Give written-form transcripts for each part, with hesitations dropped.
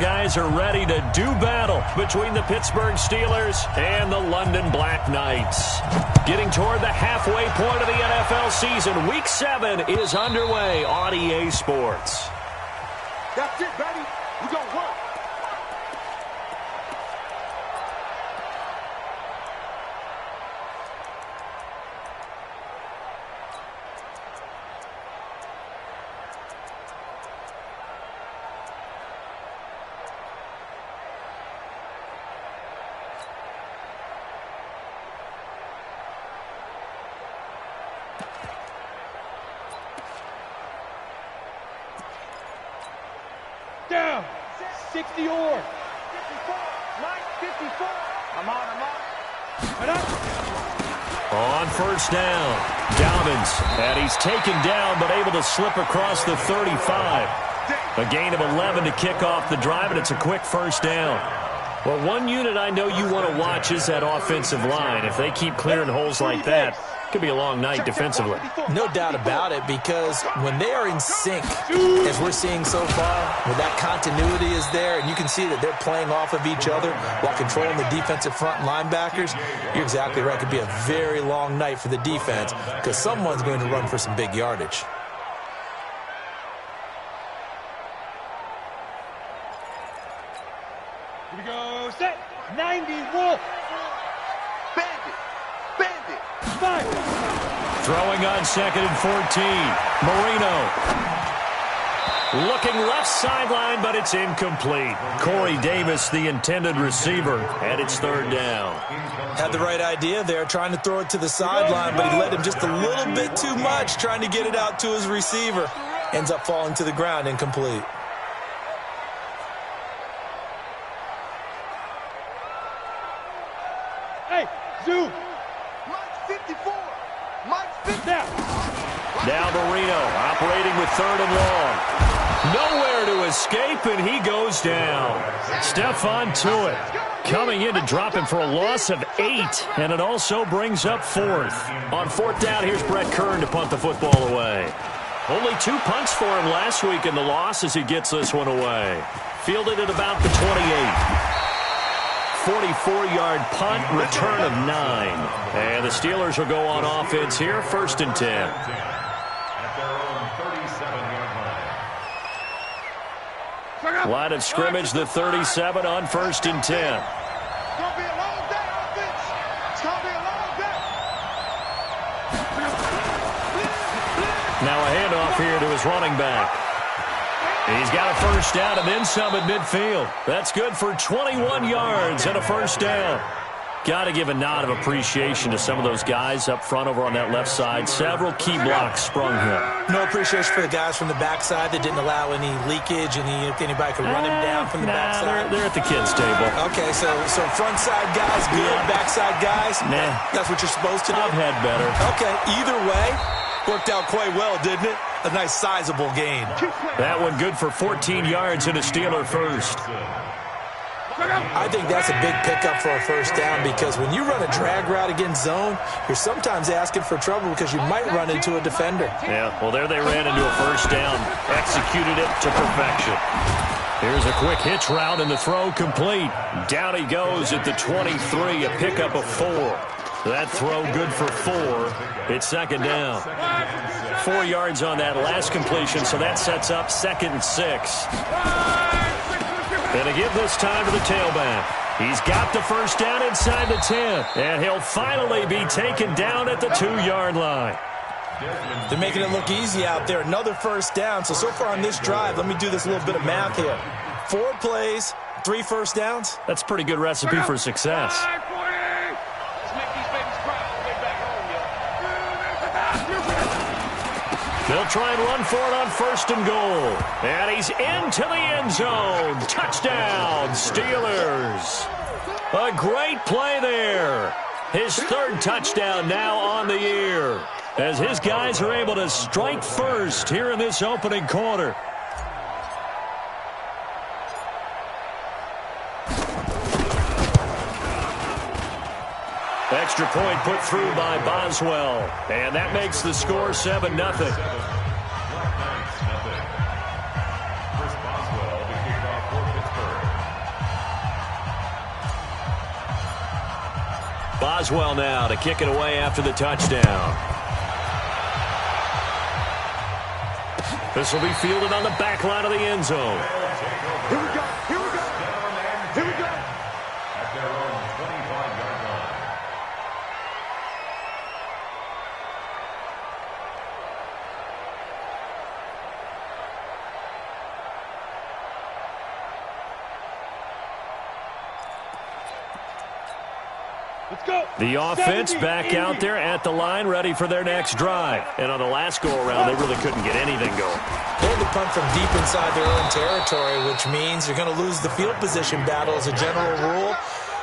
Guys are ready to do battle between the Pittsburgh Steelers and the London Black Knights. Getting toward the halfway point of the NFL season, Week 7 is underway on EA Sports. That's it, baby. We're going to work. Down. 60 or. 54. 54. I'm on. On first down, Dobbins, and he's taken down but able to slip across the 35. A gain of 11 to kick off the drive, and it's a quick first down. Well, one unit I know you want to watch is that offensive line. If they keep clearing holes like that, it could be a long night defensively. No doubt about it, because when they are in sync, as we're seeing so far, when that continuity is there, and you can see that they're playing off of each other while controlling the defensive front linebackers, you're exactly right. It could be a very long night for the defense because someone's going to run for some big yardage. Here we go. Set. 91. Bandit. Fire. Throwing on 2nd and 14. Marino. Looking left sideline, but it's incomplete. Corey Davis, the intended receiver, and it's third down. Had the right idea there, trying to throw it to the sideline, but he led him just a little bit too much, trying to get it out to his receiver. Ends up falling to the ground, incomplete. Hey, Zoo. Mike 54. Mike 50. Now Marino operating with 3rd and long. Nowhere to escape, and he goes down. Stephon Tuitt coming in to drop him for a loss of 8, and it also brings up 4th. On 4th down, here's Brett Kern to punt the football away. Only 2 punts for him last week in the loss as he gets this one away. Fielded at about the 28. 44-yard punt, return of 9. And the Steelers will go on offense here, 1st and 10. Line of scrimmage, the 37 on 1st and 10. It's going to be a long day, offense. It's going to be a long day. Now a handoff here to his running back. He's got a first down and then some at midfield. That's good for 21 yards and a first down. Got to give a nod of appreciation to some of those guys up front over on that left side. Several key blocks sprung here. No appreciation for the guys from the backside that didn't allow any leakage, anybody could run him down from the backside. They're at the kids' table. Okay, so front side guys good, backside guys, nah. That's what you're supposed to do? I've had better. Okay, either way, worked out quite well, didn't it? A nice sizable gain. That one good for 14 yards and a Steeler first. I think that's a big pickup for a first down because when you run a drag route against zone, you're sometimes asking for trouble because you might run into a defender. Yeah, well, there they ran into a first down, executed it to perfection. Here's a quick hitch route and the throw complete. Down he goes at the 23, a pickup of 4. That throw good for 4. It's 2nd down. 4 yards on that last completion, so that sets up 2nd and 6. And to give this time to the tailback. He's got the first down inside the 10. And he'll finally be taken down at the 2-yard line. They're making it look easy out there. Another first down. So far on this drive, let me do this little bit of math here. 4 plays, 3 first downs. That's a pretty good recipe for success. They'll try and run for it on 1st and goal. And he's into the end zone. Touchdown, Steelers. A great play there. His 3rd touchdown now on the year, as his guys are able to strike first here in this opening quarter. Extra point put through by Boswell. And that makes the score 7-0. Boswell now to kick it away after the touchdown. This will be fielded on the back line of the end zone. Here we go. Here we go. Here we go. At their own 25-yard line. Let's go. The offense back out there at the line, ready for their next drive. And on the last go-around, they really couldn't get anything going. They had to punt from deep inside their own territory, which means you're going to lose the field position battle as a general rule.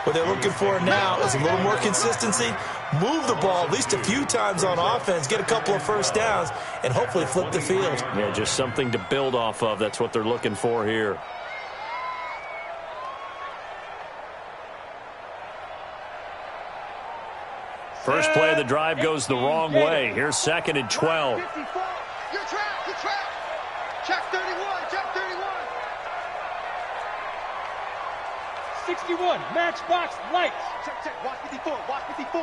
What they're looking for now is a little more consistency, move the ball at least a few times on offense, get a couple of first downs, and hopefully flip the field. Yeah, just something to build off of. That's what they're looking for here. First play of the drive goes the wrong way. Here's 2nd and 12. 54. You're trapped. You're trapped. Check 31. Check 31. 61. Matchbox lights. Check, check. Watch 54. Watch 54.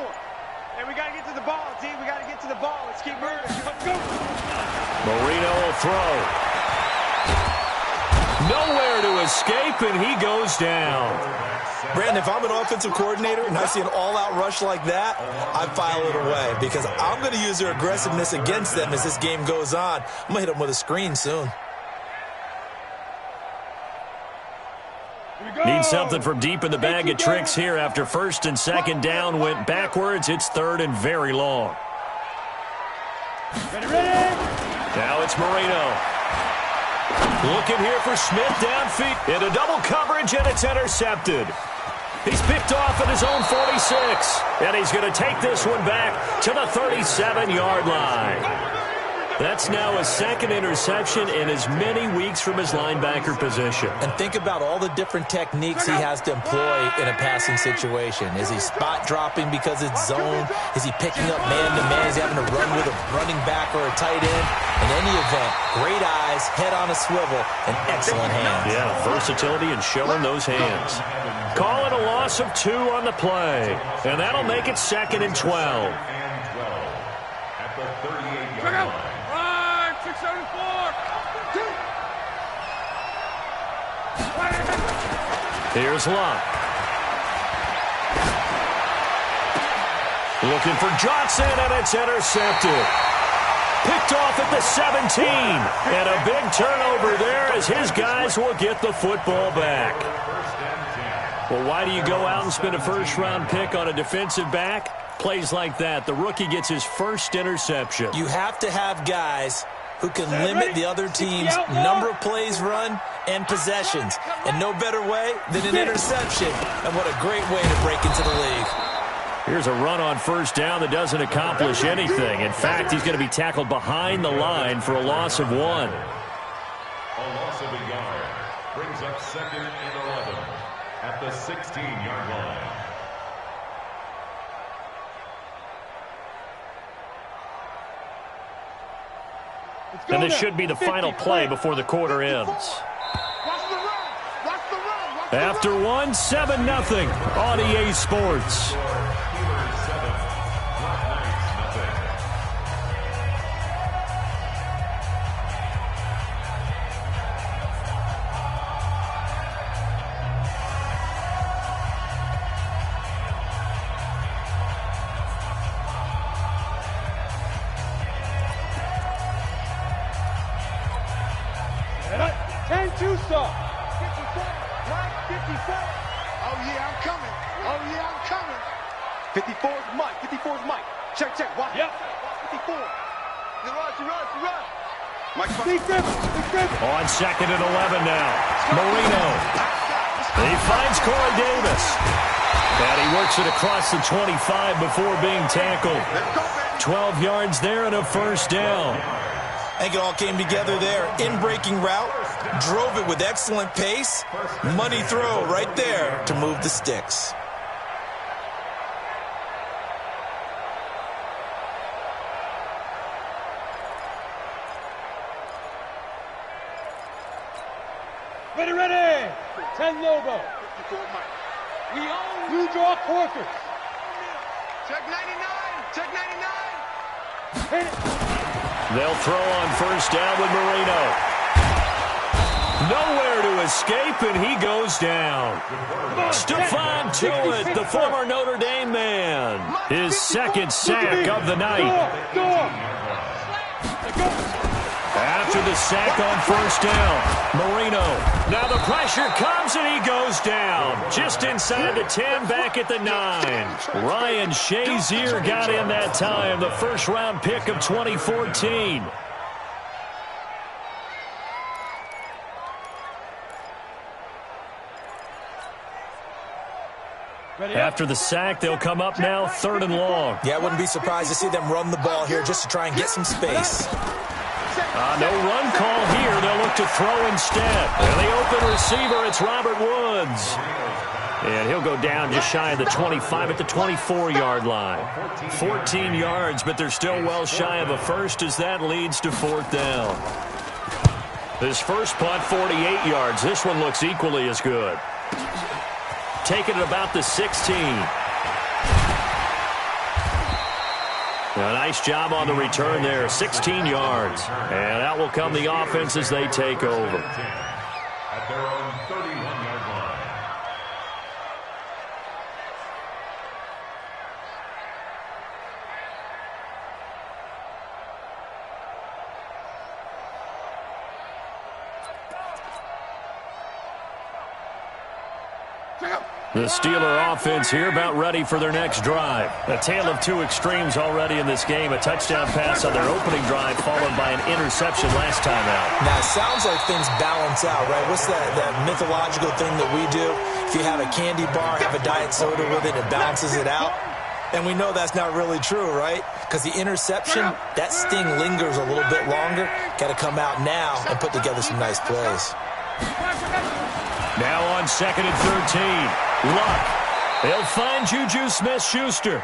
And we got to get to the ball, D. We got to get to the ball. Let's keep moving. Let's go. Marino will throw. Nowhere to escape, and he goes down. Brandon, if I'm an offensive coordinator and I see an all-out rush like that, I file it away because I'm going to use their aggressiveness against them as this game goes on. I'm going to hit them with a screen soon. Need something from deep in the bag of tricks here after 1st and 2nd down went backwards. It's 3rd and very long. Ready, ready. Now it's Marino. Looking here for Smith downfield. Into double coverage, and it's intercepted. He's picked off at his own 46. And he's going to take this one back to the 37-yard line. That's now his 2nd interception in as many weeks from his linebacker position. And think about all the different techniques he has to employ in a passing situation. Is he spot dropping because it's zone? Is he picking up man-to-man? Is he having to run with a running back or a tight end? In any event, great eyes, head on a swivel, and excellent hands. Yeah, versatility and showing those hands. Call it a loss of 2 on the play. And that'll make it 2nd and 12. At the 38-yard line. 674. Here's Locke. Looking for Johnson, and it's intercepted. Picked off at the 17. And a big turnover there as his guys will get the football back. Well, why do you go out and spend a first-round pick on a defensive back? Plays like that. The rookie gets his first interception. You have to have guys who can limit the other team's number of plays run and possessions. And no better way than an interception. And what a great way to break into the league. Here's a run on 1st down that doesn't accomplish anything. In fact, he's going to be tackled behind the line for a loss of 1. A loss of a yard brings up 2nd and 11 at the 16-yard line. And this should be the final play before the quarter ends. After 1, 7-0 on EA Sports. On 2nd and 11 now. Marino. He finds Corey Davis. And he works it across the 25 before being tackled. 12 yards there and a 1st down. I think it all came together there. In-breaking route. Drove it with excellent pace. Money throw right there to move the sticks. Ready, ready. 10 Lobo. We draw quarters. Check 99. Check 99. They'll throw on first down with Marino. Nowhere to escape, and he goes down. Stephon Tuitt, the former Notre Dame man. His second sack of the night. After the sack on first down, Marino. Now the pressure comes, and he goes down. Just inside the 10, back at the 9. LyonsJr got in that time, the first-round pick of 2014. After the sack, they'll come up now, 3rd and long. Yeah, I wouldn't be surprised to see them run the ball here just to try and get some space. No run call here. They'll look to throw instead. And the open receiver, it's Robert Woods. And he'll go down just shy of the 25 at the 24-yard line. 14 yards, but they're still well shy of a first as that leads to 4th down. This first punt, 48 yards. This one looks equally as good. Taking it about the 16. A nice job on the return there, 16 yards. And out will come the offense as they take over. At their own 31-yard line. The Steeler offense here about ready for their next drive. A tale of two extremes already in this game. A touchdown pass on their opening drive followed by an interception last time out. Now, it sounds like things balance out, right? What's that mythological thing that we do? If you have a candy bar, have a diet soda with it, it balances it out. And we know that's not really true, right? Because the interception, that sting lingers a little bit longer. Got to come out now and put together some nice plays. Now on 2nd and 13. Luck. They'll find Juju Smith-Schuster.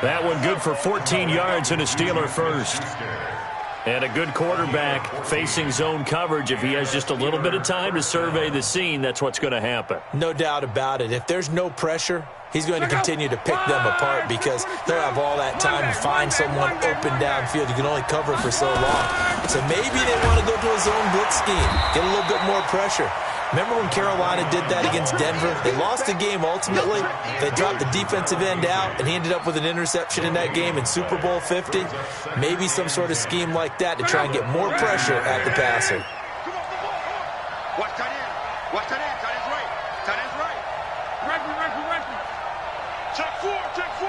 That one good for 14 yards and a Steeler first. And a good quarterback facing zone coverage. If he has just a little bit of time to survey the scene, that's what's going to happen. No doubt about it. If there's no pressure, he's going to continue to pick them apart because they'll have all that time to find someone open downfield. You can only cover for so long. So maybe they want to go to a zone blitz scheme, get a little bit more pressure. Remember when Carolina did that against Denver? They lost the game ultimately. They dropped the defensive end out, and he ended up with an interception in that game in Super Bowl 50. Maybe some sort of scheme like that to try and get more pressure at the passer. Watch tight end. Watch tight end. Tight end's right. Tight end's right. Referee. Check 4. Check 4.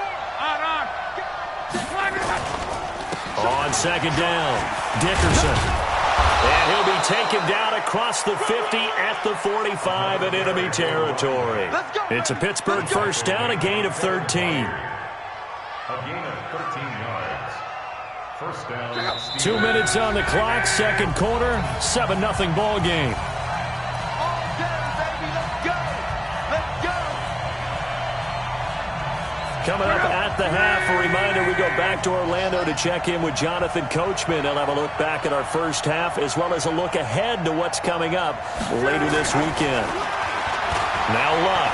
On 2nd down, Dickerson. And he'll be taken down across the 50 at the 45 in enemy territory. It's a Pittsburgh first down, a gain of 13. A gain of 13 yards. First down. 2 minutes on the clock, second quarter, 7-0 ball game. All day, baby. Let's go. Let's go. Coming up at the half, a reminder we go back to Orlando to check in with Jonathan Coachman. He'll have a look back at our first half as well as a look ahead to what's coming up later this weekend. Now Luck.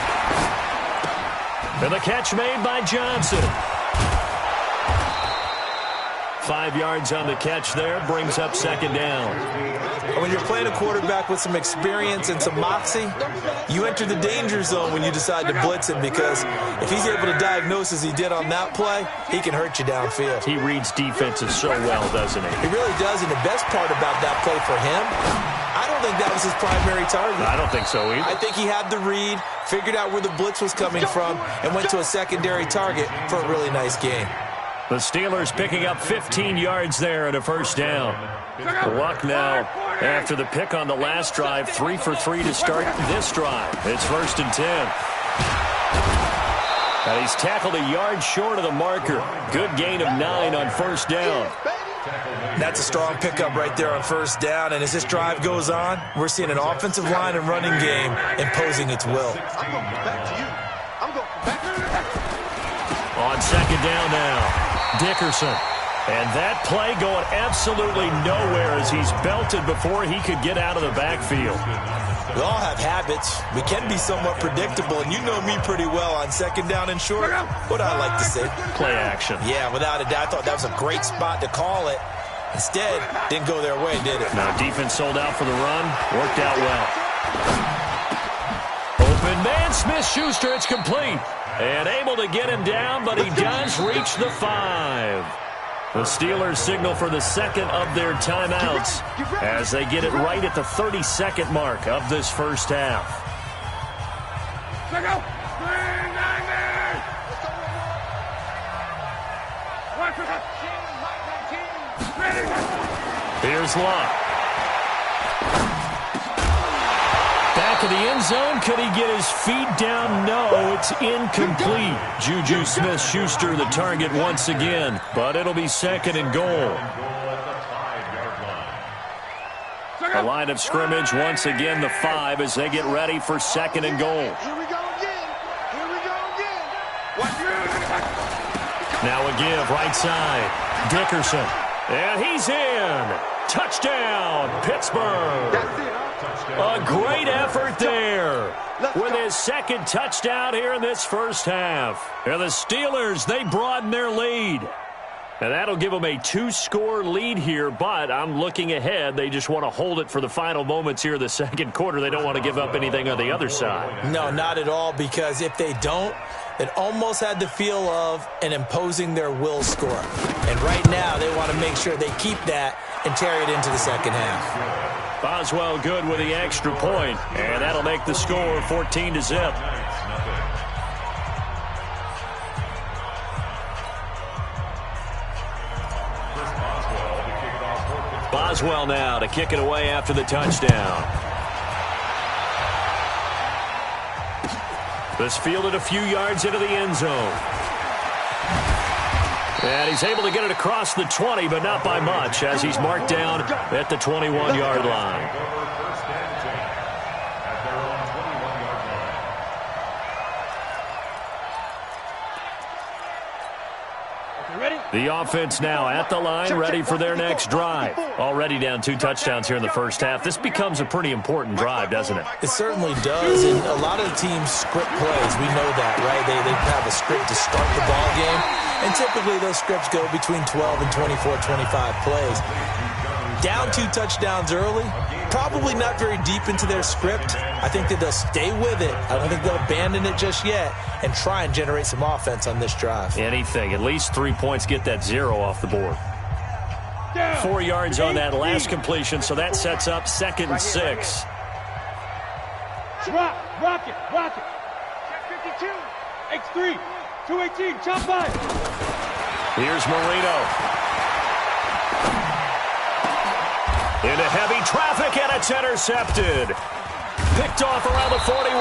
And the catch made by Johnson. 5 yards on the catch there, brings up 2nd down. When you're playing a quarterback with some experience and some moxie, you enter the danger zone when you decide to blitz him because if he's able to diagnose as he did on that play, he can hurt you downfield. He reads defenses so well, doesn't he? He really does, and the best part about that play for him, I don't think that was his primary target. I don't think so either. I think he had the read, figured out where the blitz was coming from, and went to a secondary target for a really nice gain. The Steelers picking up 15 yards there and a first down. Luck now, after the pick on the last drive, 3 for 3 to start this drive. It's 1st and 10. And he's tackled a yard short of the marker. Good gain of 9 on first down. That's a strong pickup right there on first down, and as this drive goes on, we're seeing an offensive line and running game imposing its will. I'm going back to you. I'm going back to you. On 2nd down now, Dickerson. And that play going absolutely nowhere as he's belted before he could get out of the backfield. We all have habits. We can be somewhat predictable, and you know me pretty well on second down and short. What I like to say. Play action. Yeah, without a doubt. I thought that was a great spot to call it. Instead, didn't go their way, did it? Now defense sold out for the run. Worked out well. Open man, Smith-Schuster. It's complete. And able to get him down, but he does reach the 5. The Steelers signal for the second of their timeouts as they get it right at the 30-second mark of this first half. Here's Locke. Back of the end zone. Could he get his feet down? No, it's incomplete. Juju Smith-Schuster the target once again, but it'll be second and goal. The line of scrimmage once again the 5 as they get ready for second and goal. Here we go again. Here we go again. Now a give right side. Dickerson. And he's in. Touchdown, Pittsburgh. That's it, huh? A great effort there with his second touchdown here in this first half. And the Steelers, they broaden their lead. And that'll give them a 2-score lead here, but I'm looking ahead. They just want to hold it for the final moments here in the second quarter. They don't want to give up anything on the other side. No, not at all, because if they don't, it almost had the feel of an imposing their will score. And right now, they want to make sure they keep that and carry it into the second half. Boswell good with the extra point, and that'll make the score 14-0. Boswell now to kick it away after the touchdown. This fielded a few yards into the end zone. And he's able to get it across the 20, but not by much, as he's marked down at the 21-yard line. The offense now at the line, ready for their next drive. Already down 2 touchdowns here in the first half. This becomes a pretty important drive, doesn't it? It certainly does, and a lot of the teams script plays. We know that, right? They have a script to start the ball game, and typically those scripts go between 12 and 24, 25 plays. Down 2 touchdowns early, probably not very deep into their script. I think that they'll stay with it. I don't think they'll abandon it just yet and try and generate some offense on this drive. Anything. At least 3 points, get that 0 off the board. 4 yards on that last completion, so that sets up 2nd and 6. Drop, rock it, rock it. Check 52. X3, 218, chop by. Here's Marino. Into heavy traffic, and it's intercepted. Picked off around the 41.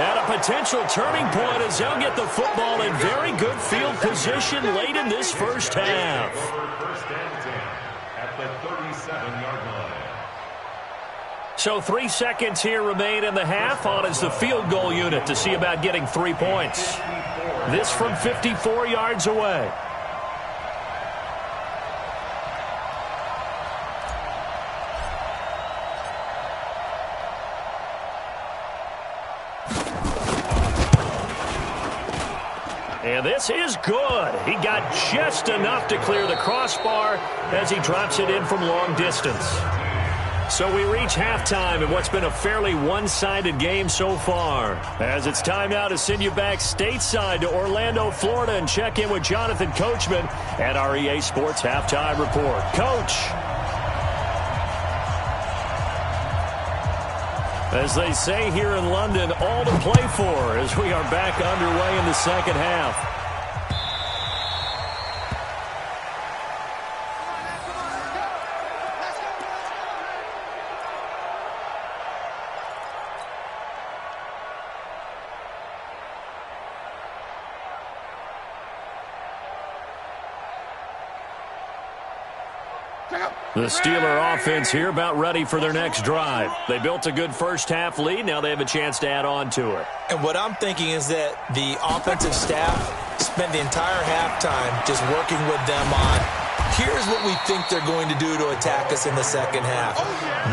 And a potential turning point as they'll get the football in very good field position late in this first half. First and 10 at the 37-yard line. So 3 seconds here remain in the half. On is the field goal unit to see about getting 3 points. This from 54 yards away. And this is good. He got just enough to clear the crossbar as he drops it in from long distance. So we reach halftime in what's been a fairly one-sided game so far. As it's time now to send you back stateside to Orlando, Florida, and check in with Jonathan Coachman at our EA Sports Halftime Report. Coach. As they say here in London, all to play for as we are back underway in the second half. The Steeler offense here about ready for their next drive. They built a good first half lead. Now they have a chance to add on to it. And what I'm thinking is that the offensive staff spent the entire halftime just working with them on Here's what we think they're going to do to attack us in the second half.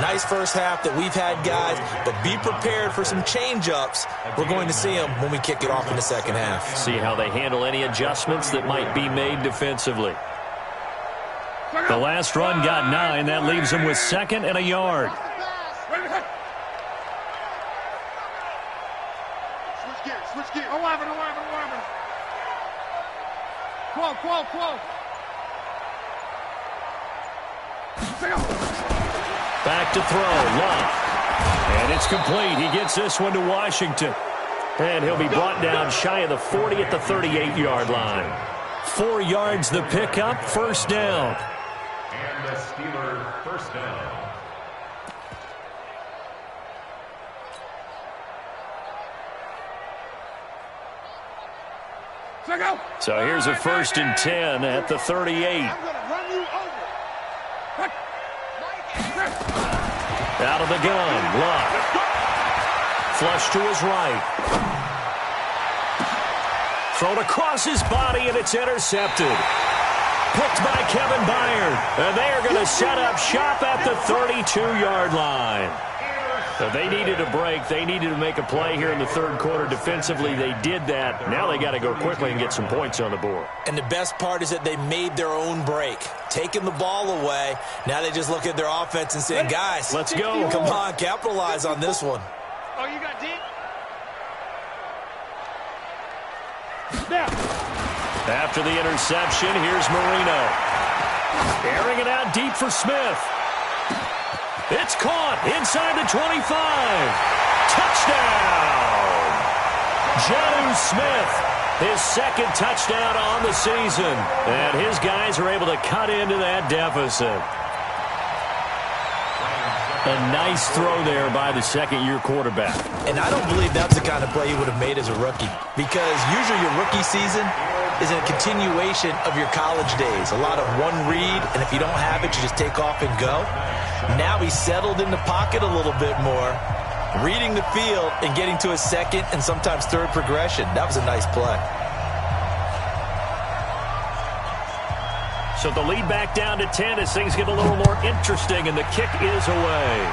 Nice first half that we've had, guys, but be prepared for some change-ups. We're going to see them when we kick it off in the second half. See how they handle any adjustments that might be made defensively. The last run got 9. That leaves them with 2nd and a yard. Switch gear. 11. 12. Back to throw. Love. And it's complete. He gets this one to Washington. And he'll be brought down shy of the 40 at the 38-yard line. 4 yards the pickup. First down. And the Steeler first down. So here's a 1st and 10 at the 38. I'm going to run you over. Out of the gun. Love. Flush to his right. Thrown across his body, and it's intercepted. Picked by Kevin Byard. And they are going to set up shop at the 32-yard line. So they needed a break. They needed to make a play here in the third quarter. Defensively, they did that. Now they got to go quickly and get some points on the board. And the best part is that they made their own break, taking the ball away. Now they just look at their offense and say, guys, let's go. Come on, capitalize on this one. Oh, you got deep? Now. After the interception, here's Marino. Airing it out deep for Smith. It's caught inside the 25. Touchdown! Jonnu Smith, his 2nd touchdown on the season. And his guys are able to cut into that deficit. A nice throw there by the 2nd-year quarterback. And I don't believe that's the kind of play he would have made as a rookie, because usually your rookie season is a continuation of your college days. A lot of one read, and if you don't have it, you just take off and go. Now he's settled in the pocket a little bit more, reading the field and getting to his 2nd and sometimes 3rd progression. That was a nice play. So the lead back down to 10 as things get a little more interesting, and the kick is away.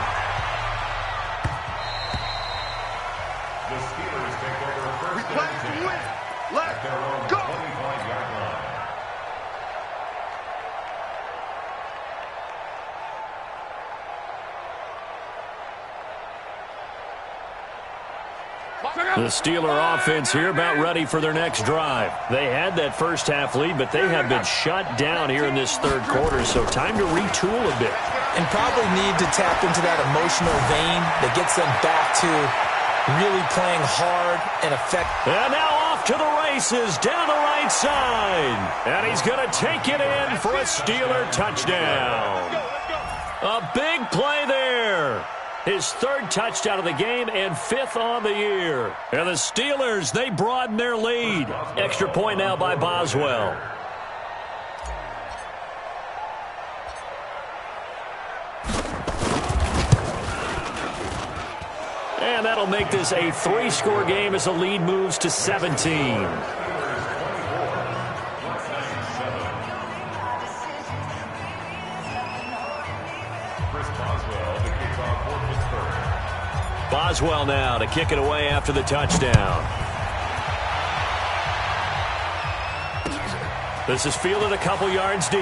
The Steelers take over first Play and to 10 win. at their own Let's go. 25-yard line. The Steeler offense here about ready for their next drive. They had that first half lead, but they have been shut down here in this third quarter, so time to retool a bit. And probably need to tap into that emotional vein that gets them back to really playing hard and effective. And now off to the races down the right side. And he's going to take it in for a Steeler touchdown. A big play there. His 3rd touchdown of the game and 5th on the year. And the Steelers, they broaden their lead. Extra point now by Boswell. And that'll make this a 3-score game as the lead moves to 17. Boswell now to kick it away after the touchdown. This is fielded a couple yards deep.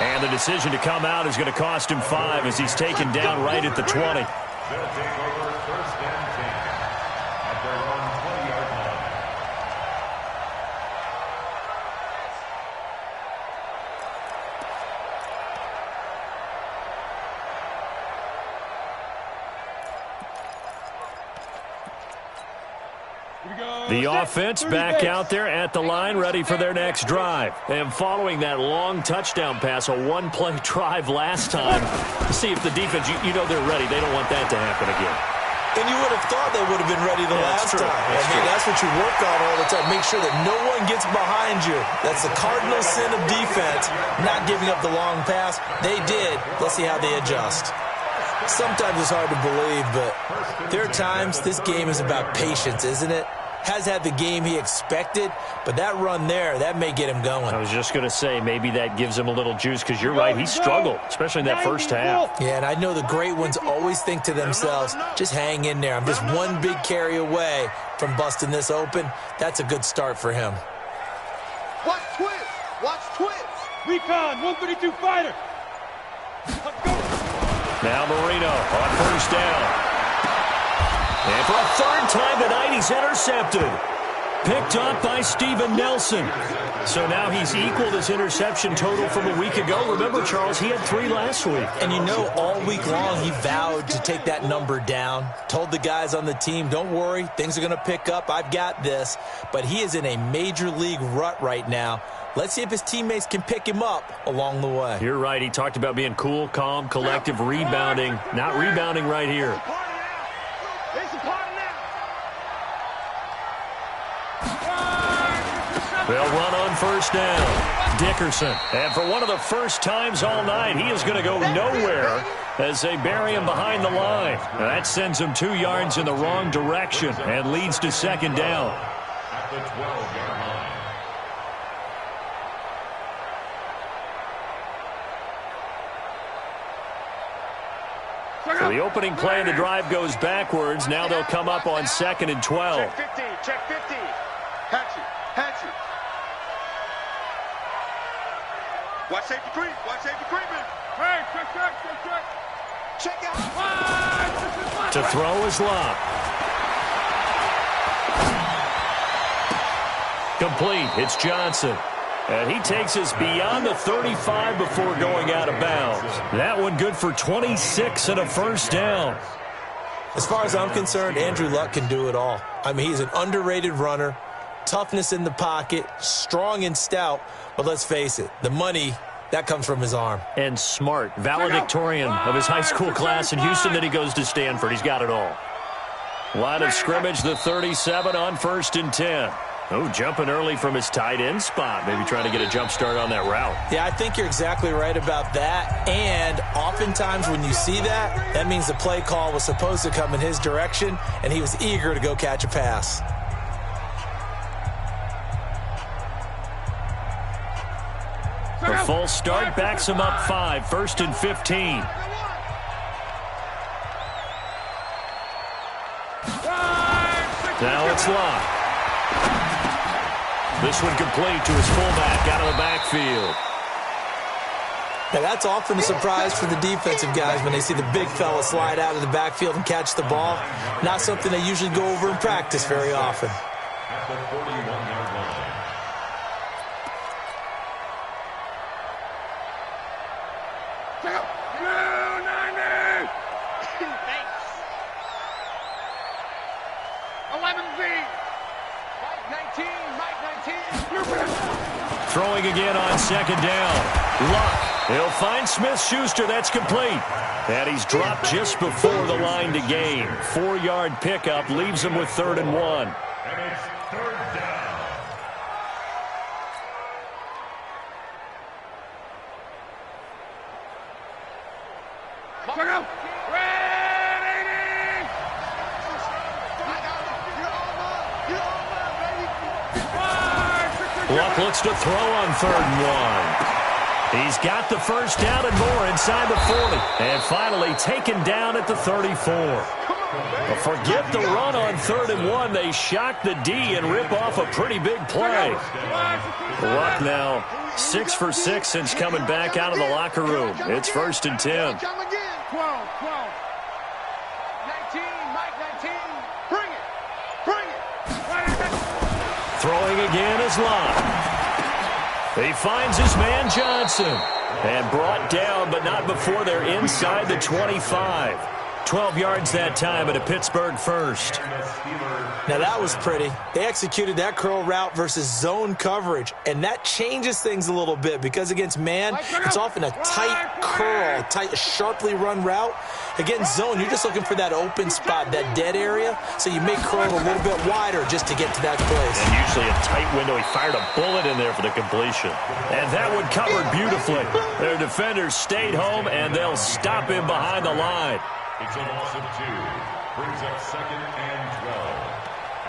And the decision to come out is going to cost him 5 as he's taken down right at the 20. They'll take over first and 10 at their own 20-yard line. The offense back out there at the line, ready for their next drive. And following that long touchdown pass, a one-play drive last time, see if the defense, you know they're ready. They don't want that to happen again. And you would have thought they would have been ready the last time. That's what you work on all the time. Make sure that no one gets behind you. That's the cardinal sin of defense, not giving up the long pass. They did. Let's see how they adjust. Sometimes it's hard to believe, but there are times this game is about patience, isn't it? has had the game he expected, but that run there, that may get him going. I was just going to say, maybe that gives him a little juice, because you're right, he struggled, especially in that first half. Yeah, and I know the great ones always think to themselves, just hang in there. I'm just one big carry away from busting this open. That's a good start for him. Watch twist. Watch twist. Recon, 132 fighter. Let's go. Now Marino on first down. And for a third time tonight, he's intercepted. Picked up by Steven Nelson. So now he's equaled his interception total from a week ago. Remember, Charles, he had 3 last week. And you know, all week long he vowed to take that number down. Told the guys on the team, don't worry, things are going to pick up. I've got this. But he is in a major league rut right now. Let's see if his teammates can pick him up along the way. You're right. He talked about being cool, calm, collective, rebounding. Not rebounding right here. They'll run on first down. Dickerson. And for one of the first times all night, he is going to go nowhere as they bury him behind the line. That sends him 2 yards in the wrong direction and leads to second down. At the 12-yard line. So the opening play of the drive goes backwards. Now they'll come up on 2nd and 12. Check 50. Check 50. Hatch it. Hatch it. Watch safety creep. Watch safety creeping. Hey, check. Check out. To throw is Locke. Complete. It's Johnson. And he takes us beyond the 35 before going out of bounds. That one good for 26 and a first down. As far as I'm concerned, Andrew Luck can do it all. I mean, he's an underrated runner. Toughness in the pocket, strong and stout, but let's face it, the money, that comes from his arm. And smart, valedictorian of his high school class in Houston, then he goes to Stanford. He's got it all. Line of scrimmage, the 37 on 1st and 10. Oh, jumping early from his tight end spot. Maybe trying to get a jump start on that route. Yeah, I think you're exactly right about that. And oftentimes when you see that, that means the play call was supposed to come in his direction, and he was eager to go catch a pass. A full start backs him up 5, 1st and 15. Now it's Locke. This one complete to his fullback out of the backfield. Now that's often a surprise for the defensive guys when they see the big fella slide out of the backfield and catch the ball. Not something they usually go over in practice very often. At the 41-yard line. Check out. 290. Thanks. 11Z. Mike 19. Throwing again on 2nd down. Luck. He'll find Smith-Schuster. That's complete. And he's dropped just before the line to gain. 4-yard pickup leaves him with 3rd and 1. And it's 3rd down. Check out. Luck looks to throw on 3rd and 1. He's got the first down and more inside the 40. And finally taken down at the 34. But forget the run on 3rd and 1. They shock the D and rip off a pretty big play. Luck now 6 for 6 since coming back out of the locker room. It's 1st and 10. 12. 19. Mike 19. Bring it. Throwing again is Locke. He finds his man Johnson. And brought down, but not before they're inside the 25. 12 yards that time at a Pittsburgh first. Now that was pretty. They executed that curl route versus zone coverage, and that changes things a little bit because against man, it's often a tight curl, tight, sharply run route. Against zone, you're just looking for that open spot, that dead area, so you may curl a little bit wider just to get to that place. And usually a tight window. He fired a bullet in there for the completion. And that one covered beautifully. Their defenders stayed home, and they'll stop him behind the line. It's a loss of 2. Brings up 2nd and 12.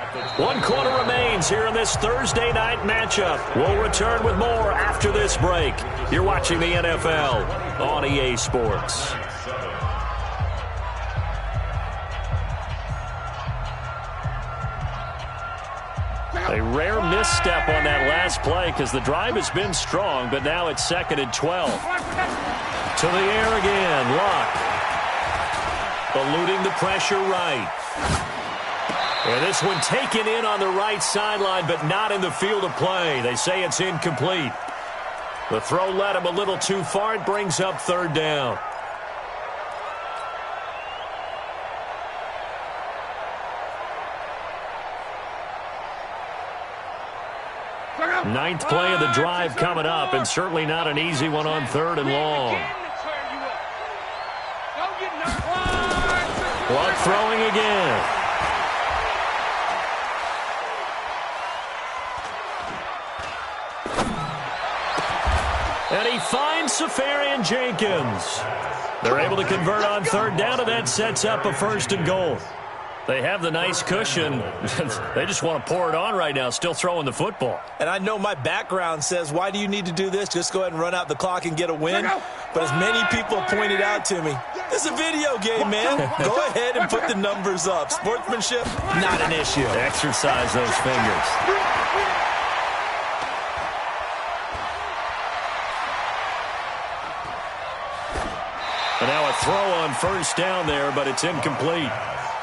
At the 1 quarter remains here in this Thursday night matchup. We'll return with more after this break. You're watching the NFL on EA Sports. A rare misstep on that last play because the drive has been strong, but now it's 2nd and 12. To the air again, Luck. Eluding the pressure right. And this one taken in on the right sideline, but not in the field of play. They say it's incomplete. The throw led him a little too far. It brings up 3rd down. Ninth play of the drive coming up, and certainly not an easy one on 3rd and long. Luck throwing again. And he finds Safarian Jenkins. They're able to convert on 3rd down, and that sets up a 1st and goal. They have the nice cushion. They just want to pour it on right now, still throwing the football. And I know my background says, why do you need to do this? Just go ahead and run out the clock and get a win. But as many people pointed out to me, this is a video game, man. Go ahead and put the numbers up. Sportsmanship, not an issue. Exercise those fingers. And now a throw on 1st down there, but it's incomplete.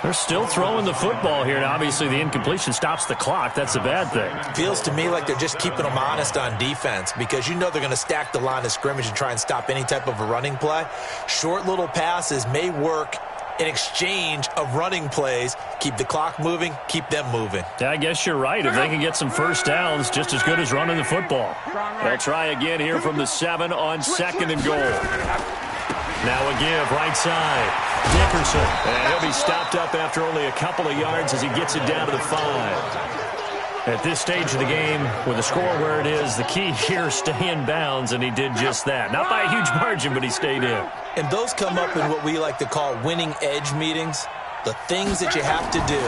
They're still throwing the football here, and obviously the incompletion stops the clock. That's a bad thing. Feels to me like they're just keeping them honest on defense because you know they're going to stack the line of scrimmage and try and stop any type of a running play. Short little passes may work in exchange of running plays. Keep the clock moving, keep them moving. Yeah, I guess you're right. If they can get some 1st downs, just as good as running the football. They'll try again here from the 7 on 2nd and goal. Now a give, right side. Dickerson. And he'll be stopped up after only a couple of yards as he gets it down to the 5. At this stage of the game, with the score where it is, the key here, stay in bounds, and he did just that. Not by a huge margin, but he stayed in. And those come up in what we like to call winning edge meetings. The things that you have to do.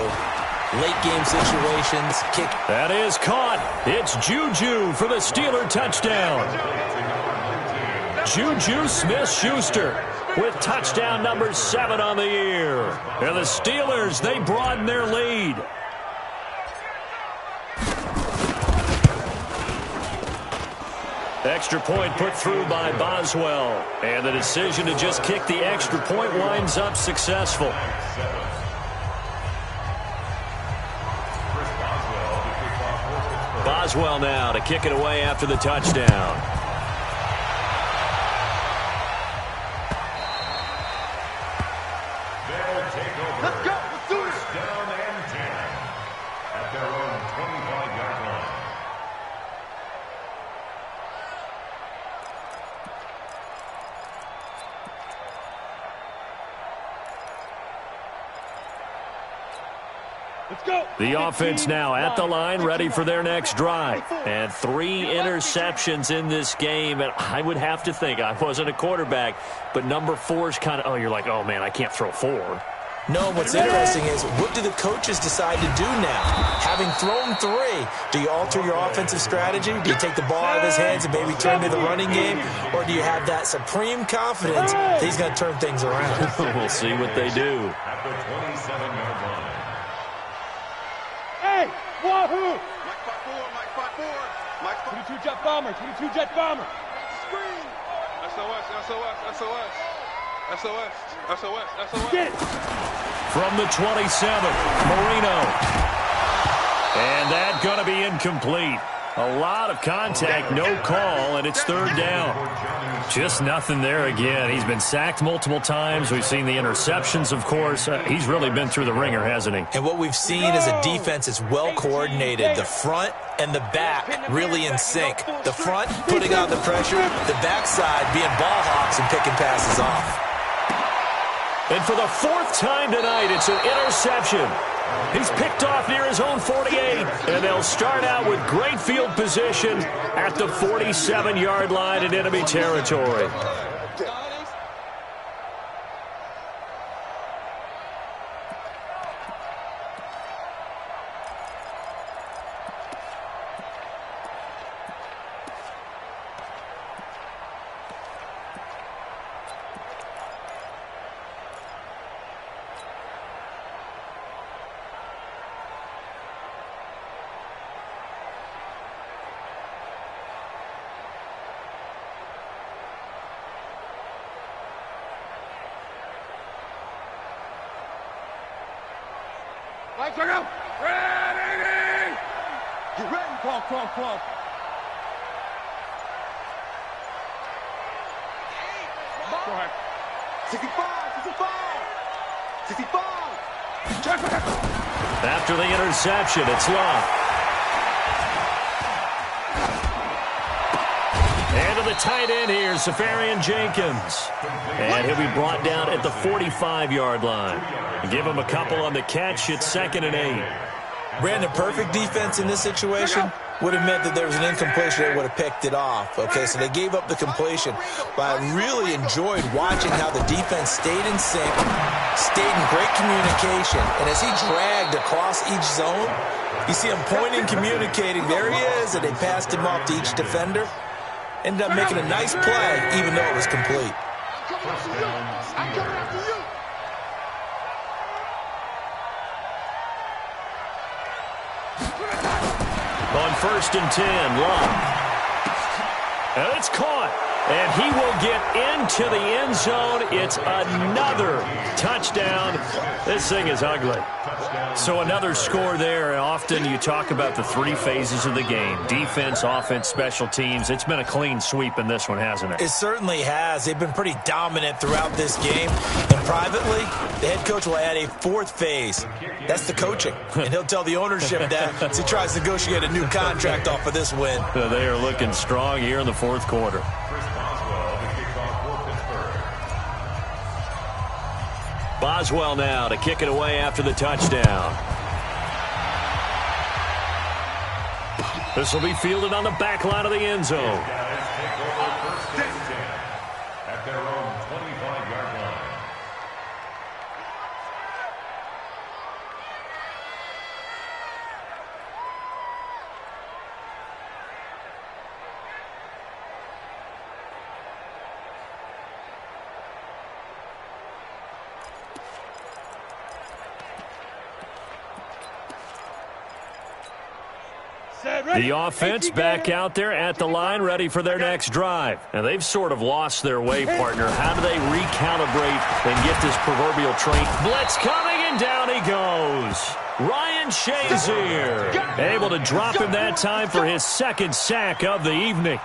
Late game situations, kick. That is caught. It's Juju for the Steeler touchdown. Juju Smith-Schuster with touchdown number 7 on the year. And the Steelers, they broaden their lead. Extra point put through by Boswell. And the decision to just kick the extra point winds up successful. Boswell now to kick it away after the touchdown. Let's go. Let's do it. Down and 10 at their own 25-yard line. Let's go. The offense now at the line, ready for their next drive. And 3 interceptions in this game. And I would have to think, I wasn't a quarterback, but number 4 is kind of, you're like, oh, man, I can't throw 4. No, what's interesting is, what do the coaches decide to do now? Having thrown 3, do you alter your offensive strategy? Do you take the ball out of his hands and maybe turn to the running game? Or do you have that supreme confidence that he's going to turn things around? We'll see what they do. At the 27-yard line. Hey, wahoo! Mike 5-4, Mike 5-4. 22 jet bomber, 22 jet bomber. Screen. SOS, SOS, SOS. SOS, SOS, SOS. Get it. From the 27, Marino. And that going to be incomplete. A lot of contact, no call, and it's 3rd down. Just nothing there again. He's been sacked multiple times. We've seen the interceptions, of course. He's really been through the ringer, hasn't he? And what we've seen is a defense that's well coordinated. The front and the back really in sync. The front putting on the pressure, the backside being ball hawks and picking passes off. And for the 4th time tonight, it's an interception. He's picked off near his own 48, and they'll start out with great field position at the 47-yard line in enemy territory. Let's go. Ready. Get ready. Come. Go ahead. 65. After the interception, it's Love. And to the tight end here, Safarian Jenkins. And he'll be brought down at the 45-yard line. Give him a couple on the catch. It's 2nd and 8. Brandon, perfect defense in this situation would have meant that there was an incompletion. They would have picked it off. Okay, so they gave up the completion. But I really enjoyed watching how the defense stayed in sync, stayed in great communication. And as he dragged across each zone, you see him pointing, communicating. There he is, and they passed him off to each defender. Ended up making a nice play, even though it was complete. I'm coming after you. On 1st and 10, Love. And it's caught. And he will get into the end zone. It's another touchdown. This thing is ugly. So another score there. And often you talk about the 3 phases of the game. Defense, offense, special teams. It's been a clean sweep in this one, hasn't it? It certainly has. They've been pretty dominant throughout this game. And privately, the head coach will add a 4th phase. That's the coaching. And he'll tell the ownership that as he tries to negotiate a new contract off of this win. They are looking strong here in the 4th quarter. Boswell now to kick it away after the touchdown. This will be fielded on the back line of the end zone. At their own 25-yard line. The offense back out there at the line, ready for their next drive. And they've sort of lost their way, partner. How do they recalibrate and get this proverbial train? Blitz coming, and down he goes. LyonsJr. Able to drop him that time for his 2nd sack of the evening.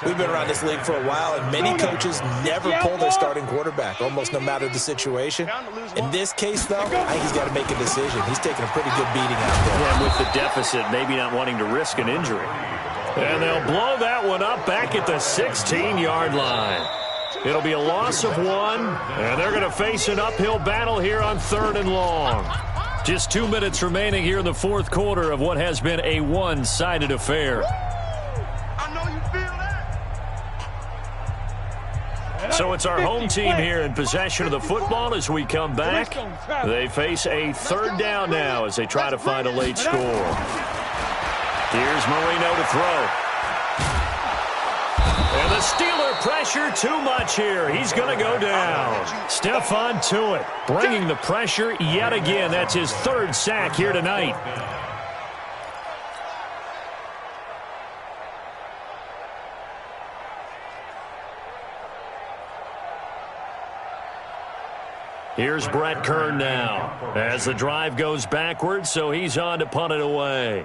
We've been around this league for a while, and many coaches never pull their starting quarterback, almost no matter the situation. In this case, though, I think he's got to make a decision. He's taking a pretty good beating out there. And with the deficit, maybe not wanting to risk an injury. And they'll blow that one up back at the 16-yard line. It'll be a loss of 1, and they're going to face an uphill battle here on 3rd and long. Just 2 minutes remaining here in the 4th quarter of what has been a one-sided affair. So it's our home team here in possession of the football as we come back. They face a 3rd down now as they try to find a late score. Here's Marino to throw. And the Steeler pressure too much here. He's going to go down. Stephon Tuitt bringing the pressure yet again. That's his 3rd sack here tonight. Here's Brett Kern now as the drive goes backwards, so he's on to punt it away.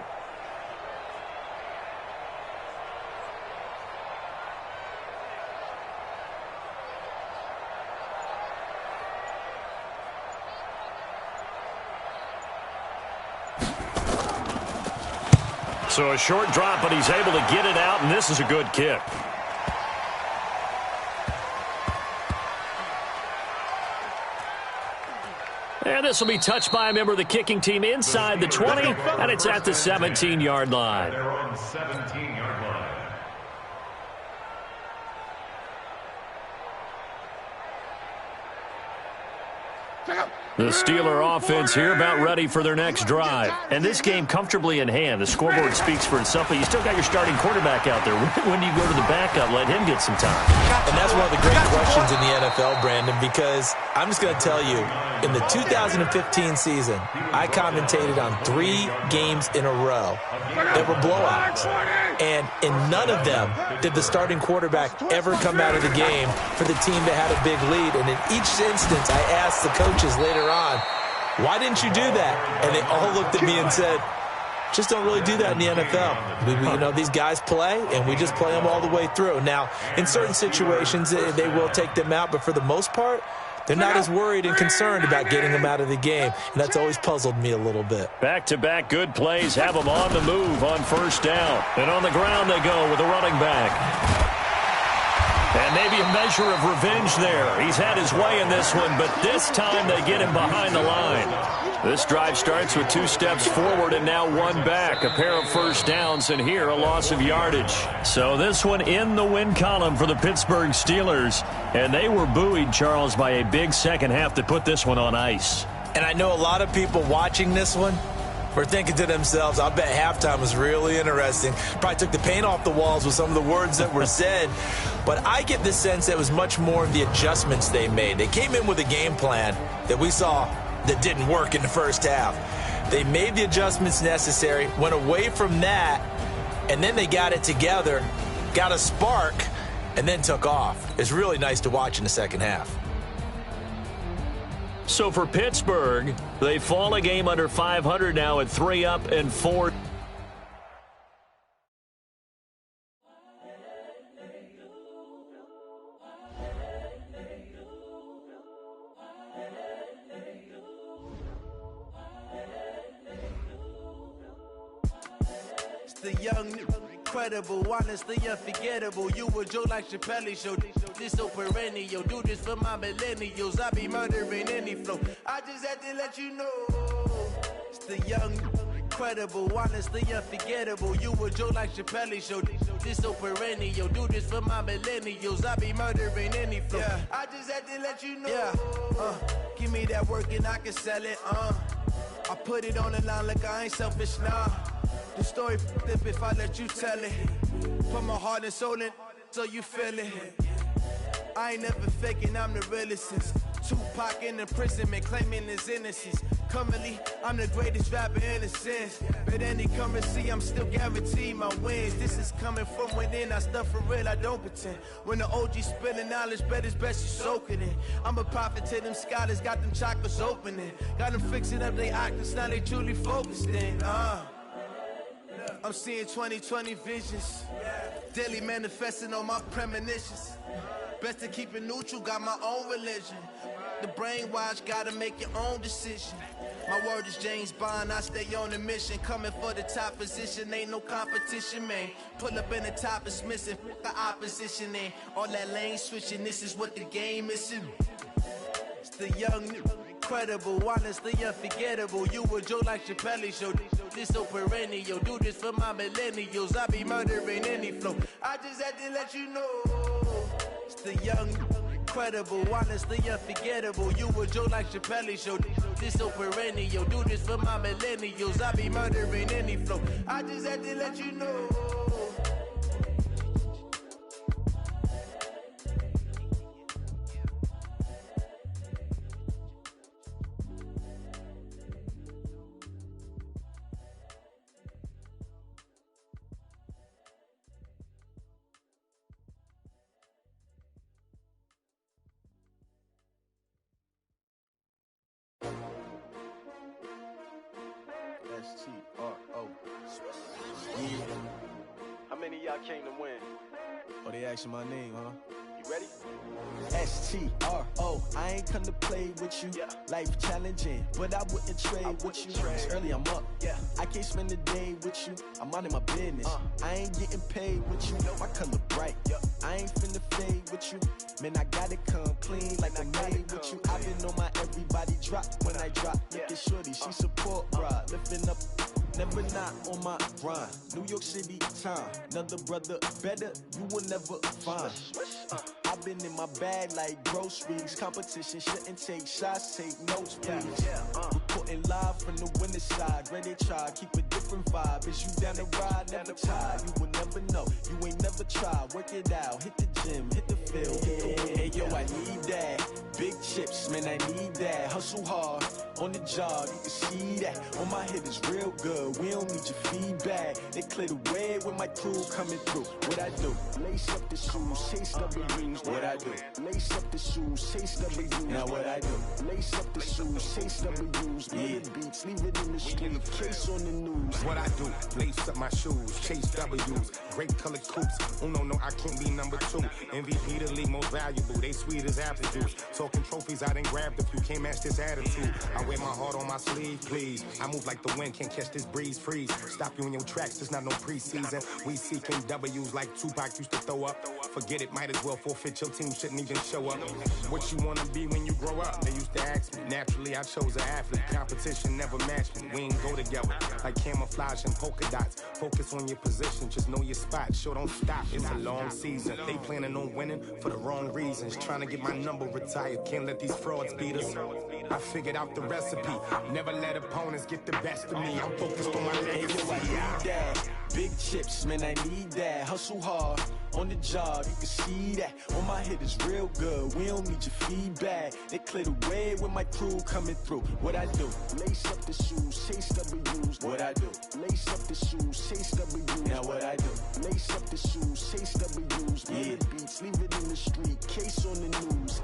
So a short drop, but he's able to get it out, and this is a good kick. And this will be touched by a member of the kicking team inside the 20, and it's at the 17-yard line. They're on the 17-yard line. The Steeler offense here about ready for their next drive. And this game comfortably in hand. The scoreboard speaks for itself, but you still got your starting quarterback out there. When do you go to the backup? Let him get some time. And that's one of the great questions in the NFL, Brandon, because I'm just going to tell you, in the 2015 season, I commentated on 3 games in a row that were blowouts. And in none of them did the starting quarterback ever come out of the game for the team that had a big lead. And in each instance, I asked the coaches later on, Why didn't you do that? And they all looked at me and said, just don't really do that in the NFL. These guys play, and we just play them all the way through. Now, in certain situations, they will take them out, but for the most part, they're not as worried and concerned about getting them out of the game, and that's always puzzled me a little bit. Back-to-back good plays have them on the move on first down. And on the ground they go with a running back. And maybe a measure of revenge there. He's had his way in this one, but this time they get him behind the line. This drive starts with 2 steps forward and now 1 back. A pair of first downs, and here a loss of yardage. So this one in the win column for the Pittsburgh Steelers. And they were buoyed, Charles, by a big second half to put this one on ice. And I know a lot of people watching this one were thinking to themselves, I bet halftime was really interesting. Probably took the paint off the walls with some of the words that were said. But I get the sense that it was much more of the adjustments they made. They came in with a game plan that we saw that didn't work in the first half. They made the adjustments necessary, went away from that, and then they got it together, got a spark, and then took off. It's really nice to watch in the second half. So for Pittsburgh, they fall a game under 500 now at 3 up and 4. It's the young, incredible, honestly unforgettable. You a Joe like Chappelle show. This so perennial. Do this for my millennials. I be murdering any flow. I just had to let you know. It's the young, incredible, honestly unforgettable. You a Joe like Chappelle show. This so perennial. Do this for my millennials. I be murdering any flow. Yeah. I just had to let you know. Yeah. Give me that work and I can sell it. I put it on the line like I ain't selfish, nah. The story flip if I let you tell it. Put my heart and soul in so you feel it. I ain't never faking, I'm the realest since Tupac in imprisonment, claiming his innocence. Currently, I'm the greatest rapper in a sense. But any currency, I'm still guaranteed my wins. This is coming from within, I stuff for real, I don't pretend. When the OG spilling knowledge, bet it's best you soak it in. I'm a prophet to them scholars, got them chakras opening. Got them fixing up they actors, now they truly focused in. I'm seeing 2020 visions, daily manifesting on my premonitions. Best to keep it neutral, got my own religion. The brainwash, gotta make your own decision. My word is James Bond, I stay on a mission. Coming for the top position, ain't no competition, man. Pull up in the top is missing, the opposition ain't. All that lane switching, this is what the game is. It's the young, incredible, honestly unforgettable. You a Joe like Chappelle show. This so perennial. Do this for my millennials. I be murdering any flow. I just had to let you know. It's the young, incredible, honestly unforgettable. You a Joe like Chappelle show. This so perennial. Do this for my millennials. I be murdering any flow. I just had to let you know. S-T-R-O. Yeah. How many of y'all came to win? Oh, they asking my name, huh? You ready? S-T-R-O. I ain't come to play with you. Yeah. Life challenging, but I wouldn't trade with you. It's early, I'm up. Yeah. I can't spend the day with you. I'm minding my business. I ain't getting paid with you. My color bright. Yep. I ain't finna fade with you. Man, I gotta come clean like I made with you. I've been on my everybody drop when I drop. Look at shorty, she support rod. Lifting up, never not on my grind. New York City time. Another brother better, you will never find. I've been in my bag like groceries. Competition shouldn't take shots, take notes, please. Reporting live from the winter side. Ready to try, keep a different vibe. Is you down the ride, never tired. You will never know, you ain't never tried. Work it out, hit the gym, hit the field. Hey yo, I need that. Big chips, man, I need that. Hustle hard, on the job, you can see that. On my head is real good, we don't need your feedback. They clear the way with my crew coming through. What I do? Lace up the shoes, chase W's. What I do? Lace up the shoes, chase W's. Now what I do? Lace up the shoes, chase W's. Yeah. Beats, leave it in the street, case on the news. What I do? Lace up my shoes, chase W's. Grape colored coops. Oh no, I can't be number 2. MVP the league most valuable. They sweet as apple juice. Talking trophies, I done grabbed a few. Can't match this attitude. I wear my heart on my sleeve, please. I move like the wind, can't catch this breeze. Freeze. Stop you in your tracks. There's not no preseason. We seeking W's like Tupac used to throw up. Forget it, might as well forfeit. Your team shouldn't even show up. What you wanna be when you grow up? They used to ask me. Naturally, I chose an athlete. Competition never matched me. We ain't go together like camouflage and polka dots. Focus on your position, just know your spot. Sure, don't stop. It's a long season. They planning on winning for the wrong reasons. Trying to get my number retired. Can't let these frauds beat us. I figured out the recipe. Never let opponents get the best of me. I'm focused on my legacy. I need that. Big chips, man, I need that. Hustle hard on the job, you can see that. On my head is real good, we don't need your feedback. They clear the way with my crew coming through. What I do? Lace up the shoes, chase W's. What I do? Lace up the shoes, chase W's. Now what I do? Lace up the shoes, chase W's. Yeah. Beats, leave it in the street, case on the news.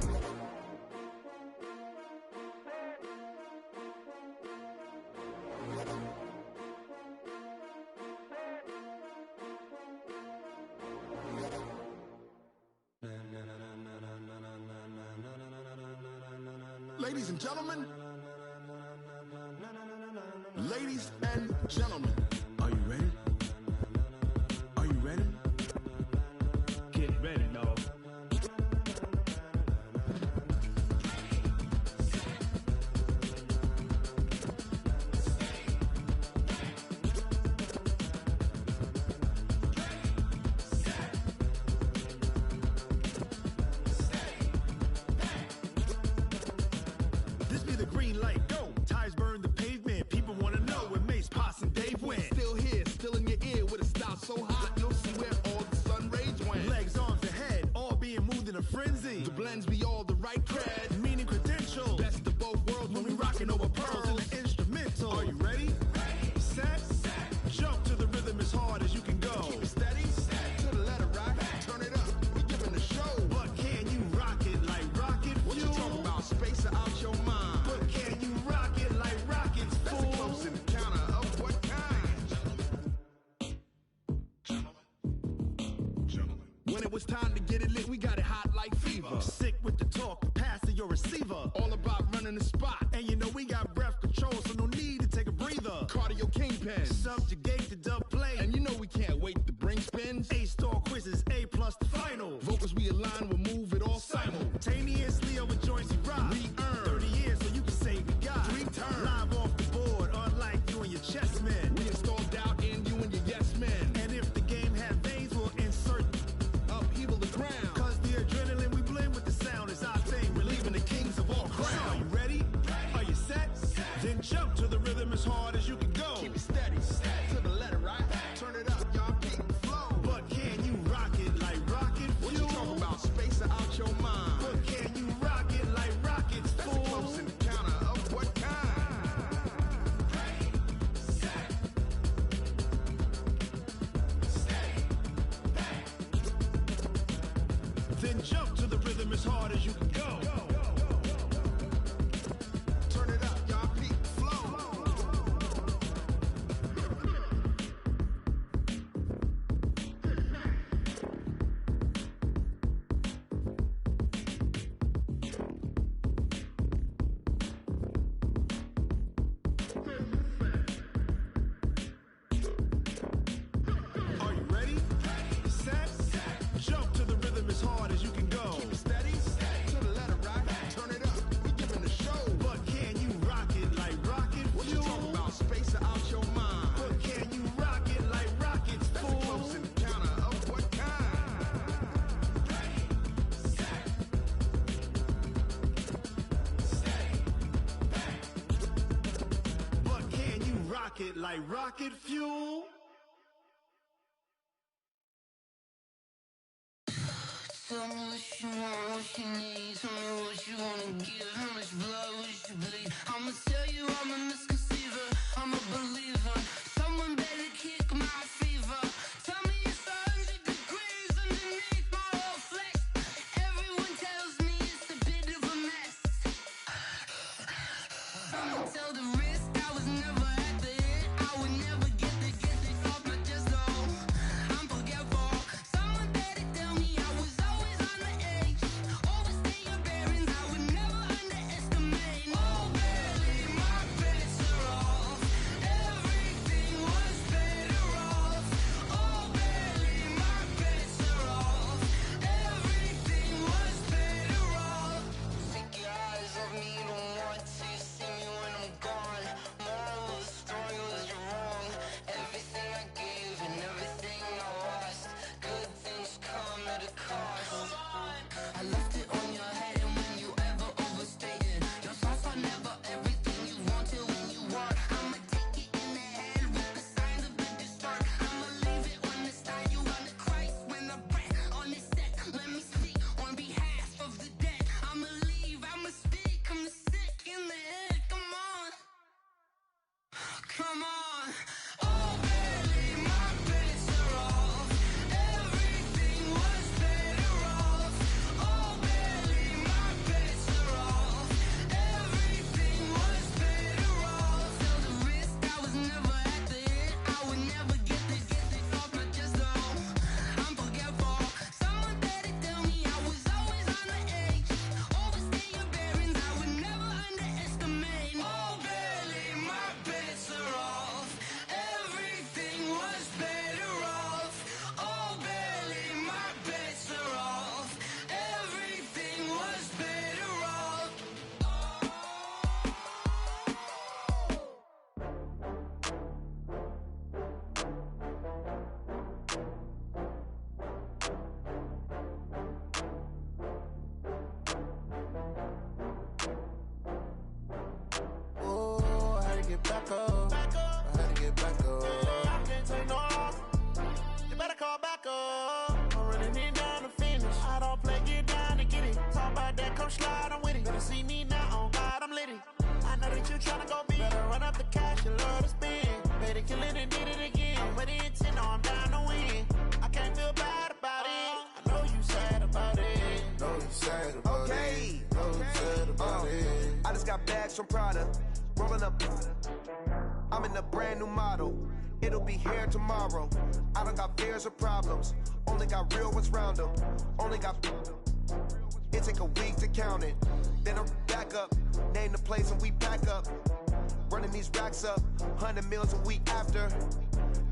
Ladies and gentlemen, ladies and gentlemen, are you ready? Are you ready? Get ready, dog. So hot, you'll see where all the sun rays went. Legs, arms, and head, all being moved in a frenzy. The blends be all the right cred, meaning credentials. Best of both worlds when we rocking over pearls in the instrumental. Are you ready? Set, jump to the rhythm as hard as you can go. Keep it steady, to the letter right. Turn it up, we giving the show. But can you rock it like rocket fuel? What you talking about? Space out your mind. But can you rock it like rockets, fool? That's a close encounter of what kind? When it was time to get it lit, we got it hot like fever. Sick with the talk, pass to your receiver. All about running the spot. And you know we got breath control, so no need to take a breather. Cardio kingpin, subjugate the dub play. And you know we can't wait to bring spins. A-star quizzes, A+ the final. Vocals we align, we'll move it all simultaneously over joints we rock. We earn 30 years, so you can say we got 3 turns. Live off the board, unlike you and your chess men. We install doubt in you and your yes men. And if the game had veins, we'll insert upheaval the crown. Cause the adrenaline we blend with the sound is our thing. Relieving the kings of all crowns. So are you ready? Are you set? Then jump to the rhythm as hard as you can go. Keep it steady, to the letter right. Turn it up, y'all keep it flow. But can you rock it like rocket fuel? What you talking about? Space out your mind. But can you rock it like rockets, fool? That's a close encounter of what kind? Then jump to the rhythm as hard as you can go. Turn it up, y'all peak flow. Are you ready? Set, jump to the rhythm as hard as you can go. Keep it steady, to the letter right. Turn it up, we giving the show. But can you rock it like rocket fuel? What you talking about? Space out your mind. But can you rock it like rockets, fool? That's a close encounter of what kind? But can you rock it like rocket fuel? Tell me what you want, what you need. Tell me what you wanna give. How much blood would you bleed? I'ma tell you I'm a misconceiver, I'm a believer. Someone better kick my fever. Tell me it's 100 degrees underneath my whole flesh. Everyone tells me it's a bit of a mess. I'ma tell the risk I was never at the hit. I would never get this off my chest though. I'm forgetful. Someone better tell me I was always on the edge. Overstay your bearings, I would never underestimate. Oh baby, my bets are off. Everything was better off. Oh baby, my bets are off. Everything was better off. Take your eyes off me, you don't want to see me when I'm gone. Moral of the story was you're wrong. Everything I gave and everything I lost. Good things come at a cost. I left it on your head, and when you ever overstated, your thoughts are never everything you wanted when you want. I'ma take it in the head with the signs of the disturbed. I'ma leave it on the side. You on the Christ when I breath on this set. Let me speak on behalf of the dead. I'ma leave, I'ma speak. I'm the sick in the head. Come on, come on. Oh baby, my bets are off. Everything was better off. Oh baby, my bets are off. Everything was better off. Tell the risk I was never at the hit. I would never get this off my chest though. I'm forgetful. Someone better tell me I was always on the edge. Overstay your bearings, I would never underestimate. Oh baby, my bets are off. Everything was better off. Oh baby, my bets are off. Everything was better off. Oh, I had to get back up. I had to get back up. I can't take no loss. You better call back up. I'm running it down to finish. I don't play, get down to get it. Talk about that, come slide, I'm with it. Better see me now, on God, I'm lit it. I know that you tryna go big. Better run up the cash, you love to spend. Better kill it and did it again. I'm with the intent, no, I'm down to win. I can't feel bad about it. I know you sad about it. Know you sad about it. Know you sad about it. I just got bags from Prada. Rolling up. I'm in a brand new model. It'll be here tomorrow. I don't got fears or problems. Only got real ones round them. Only got. It take a week to count it. Then I'm back up. Name the place and we pack up. Running these racks up. 100 meals a week after.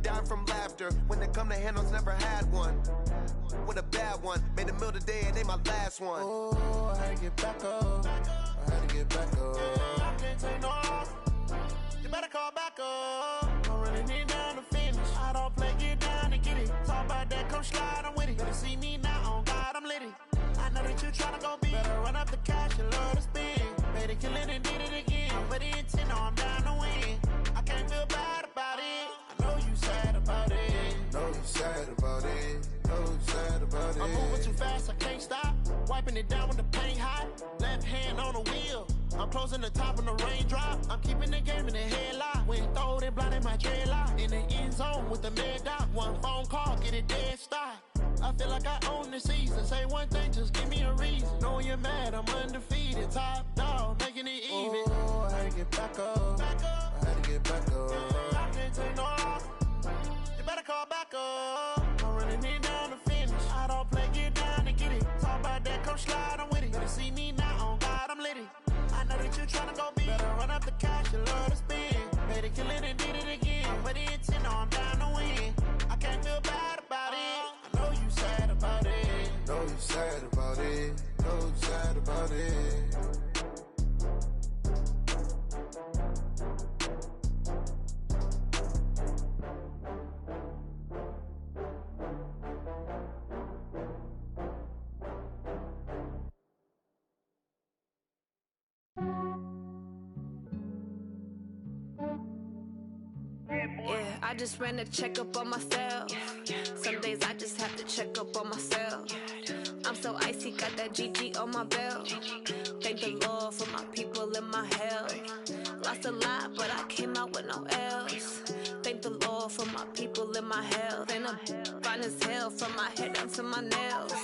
Dying from laughter. When they come to handles, never had one. With a bad one. Made a meal today and they my last one. Oh, I had to get back up. I had to get back up. I can't take no loss. You better call back up. I'm running it down to finish. I don't play, get down to get it. Talk about that, come slide, I'm with it. Better see me now, on God, I'm lit it. I know that you tryna go big. Better run up the cash, you love to spend. Better kill it and did it again. I'm with the intent, no, I'm down to win. I can't feel bad about it. I know you sad about it. Know you sad about it. Know you sad about it. I'm moving too fast, I can't stop. Wiping it down with the paint hot. Left hand on the wheel. I'm closing the top on the raindrop. I'm keeping the game in the headlock. When throwed and blinded my dreadlock. In the end zone with the mad dot. One phone call, get it dead stop. I feel like I own the season. Say one thing, just give me a reason. Knowing you're mad, I'm undefeated. Top dog, making it even. Oh, I had to get back up. I had to get back up. I can't take no loss. You better call back up. I'm running it down to finish. I don't play, get down to get it. Talk about that, come slide, I'm with it. Better see me now, on God, I'm lit it. I know that you tryna go big. Better run up the cash, you love to spend. Better kill it and did it again. I'm with the intent, no, I'm down to win. I can't feel bad about it. I know you sad about it. Know you sad about it. Know you sad about it. Yeah, I just ran a checkup on myself. Some days I just have to check up on myself. I'm so icy, got that GG on my belt. Thank the Lord for my people in my hell. Lost a lot, but I came out with no L's. Thank the Lord for my people in my health. And I'm fine as hell from my head down to my nails.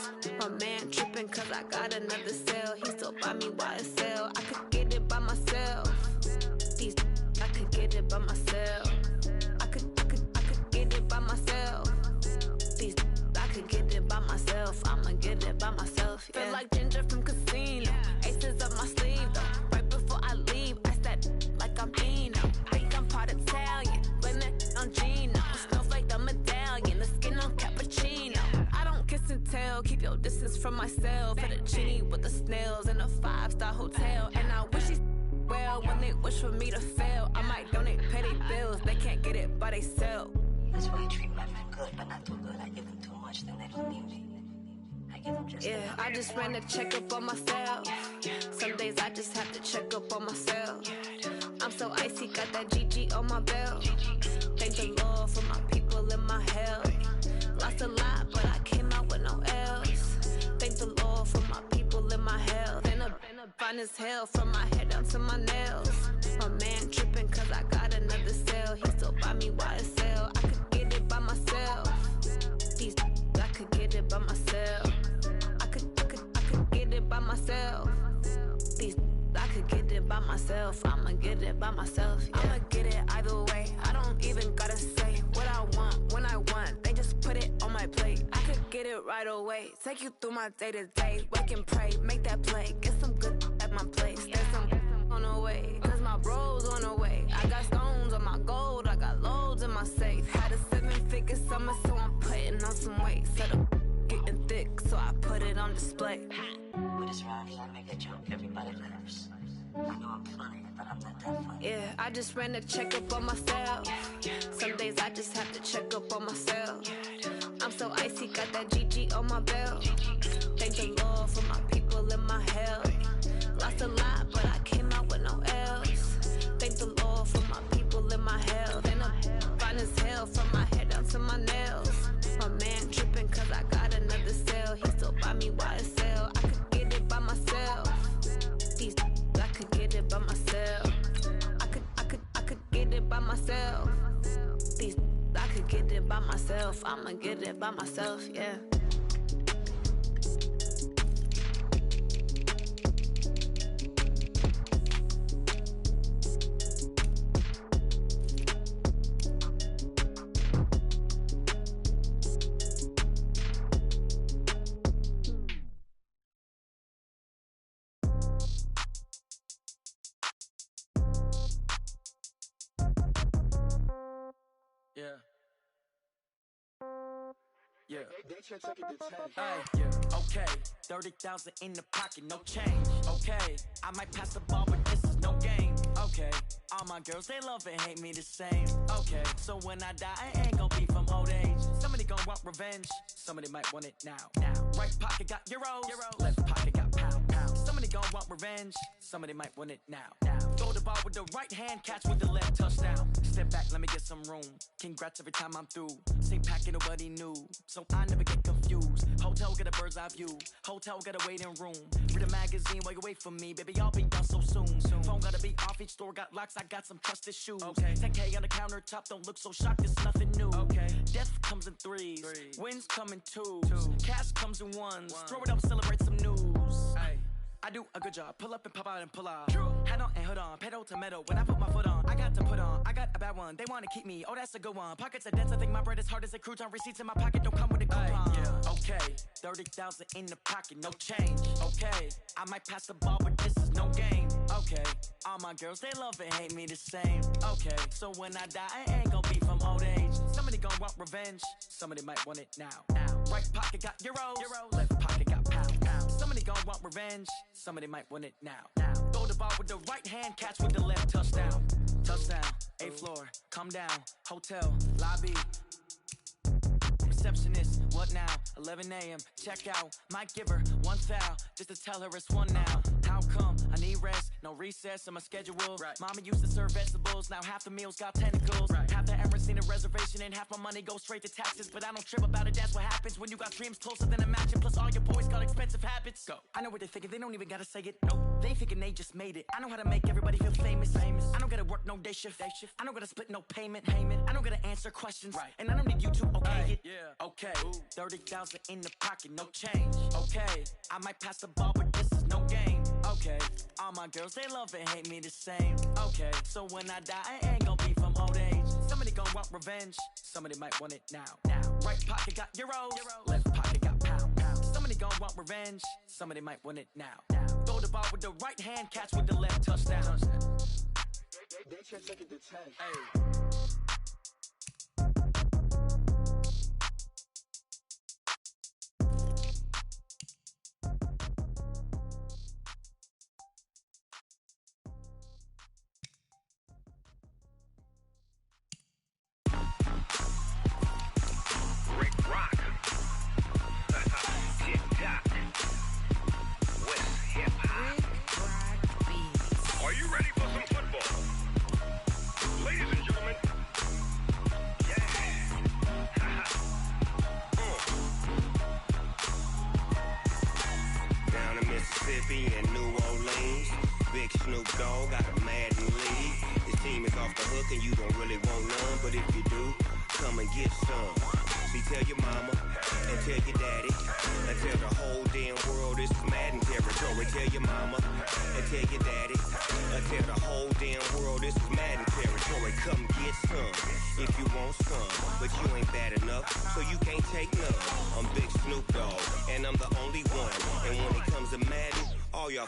My man tripping cause I got another cell. He still buy me YSL. I could get it by myself. These I could get it by myself. I could get it by myself. These I could get it by myself. I'ma get it by myself. Yeah. Feel like Ginger from Casino. Aces up my sleeve though. Right before I leave, I said like I'm Dino. Think I'm part Italian, blame that on Gino. Smells like the medallion, the skin on cappuccino. I don't kiss and tell, keep your distance from myself. Fettuccine with the snails in a 5-star hotel. And I wish he's well when they wish for me to fail. I might donate petty bills, they can't get it by themselves. That's why I treat my friend good, but not too good. I give them too much, then they don't need me. I give them just yeah, I just ran a checkup on myself. Some days I just have to check up on myself. I'm so icy, got that GG on my belt. Thank the Lord for my people in my health. Lost a lot, but I came out with no L's. Thank the Lord for my people in my health. And I'm fine as hell from my head down to my nails. My man tripping cause I got another cell. He still buy me YSL. I could get it by myself. These I could get it by myself. I could get it by myself. These I could get it by myself. I'ma get it by myself. Yeah. I'ma get it either way. I don't even gotta say what I want when I want. They just put it on my plate. I could get it right away. Take you through my day to day. Wake and pray, make that play. Get some good at my place. There's some on the way, cause my bro's on the way. I got stones on my gold. I got loads in my safe. Had a 7-figure summer, so I'm putting on some weight. Set up getting thick, so I put it on display. With this round here, I make a joke everybody laughs. I know I'm funny, but I'm not that funny. Yeah, I just ran a checkup on myself. Some days I just have to check up on myself. I'm so icy, got that GG on my belt. Thank the Lord for my people in my health. Lost a lot, but I came out with no L's. Thank the Lord for my people in my health. And I'm fine as hell from my head down to my nails. My man tripping cause I got another cell. He still buy me YSL. I could get it by myself. These I could get it by myself. I could get it by myself. These I could get it by myself. I'ma get it by myself, yeah. Yeah. Hey, yeah. Okay. 30,000 in the pocket, no change. Okay. I might pass the ball, but this is no game. Okay. All my girls, they love and hate me the same. Okay. So when I die, I ain't gon' be from old age. Somebody gon' want revenge. Somebody might want it now. Right pocket got euros. Left pocket got pounds. Somebody gon' want revenge. Somebody might want it now. Throw the ball with the right hand, catch with the left, touchdown. Step back, let me get some room. Congrats every time I'm through. Same packet, nobody knew. So I never get confused. Hotel got a bird's eye view. Hotel got a waiting room. Read a magazine while you wait for me. Baby, I'll be done so soon. Phone gotta be off, each store got locks. I got some trusted shoes. 10K on the countertop, don't look so shocked, it's nothing new. Death comes in threes. Wins come in twos. Cash comes in ones. Throw it up, celebrate some news. I do a good job. Pull up and pop out and pull out. Head on and hood on. Pedal to metal. When I put my foot on, I got to put on. I got a bad one. They want to keep me. Oh, that's a good one. Pockets are dense. I think my bread is hard as a crouton. Receipts in my pocket don't come with a coupon. Yeah. Okay. 30,000 in the pocket. No change. Okay. I might pass the ball, but this is no game. Okay. All my girls, they love and hate me the same. Okay. So when I die, I ain't gonna be from old age. Somebody gonna want revenge. Somebody might want it now. Right pocket got euros. Left pocket got pounds. Somebody gonna want revenge. Somebody might want it now. Throw the ball with the right hand, catch with the left, touchdown. Touchdown, 8th floor, come down, hotel, lobby. Receptionist, what now? 11 a.m., check out. Might give her one foul, just to tell her it's one now. How come? I need rest, no recess in my schedule. Right. Mama used to serve vegetables, now half the meals got tentacles. Right. Half the Emirates need a reservation and half my money goes straight to taxes. But I don't trip about it, that's what happens when you got dreams closer than a mansion. Plus all your boys got expensive habits. Go. I know what they're thinking, they don't even gotta say it. Nope. They thinking they just made it. I know how to make everybody feel famous. I don't gotta work no day shift. I don't gotta split no payment. I don't gotta answer questions. Right. And I don't need you to okay it. Yeah. Okay. 30,000 in the pocket, no change. Okay. I might pass the ball, but this is no game. Okay. All my girls, they love and hate me the same. Okay. So when I die, I ain't gonna be from old age. Somebody gonna want revenge. Somebody might want it now. Right pocket got euros. Left pocket got pounds. Somebody gonna want revenge. Somebody might want it now. Throw the ball with the right hand, catch with the left, touchdown. They can't take it to 10. Hey.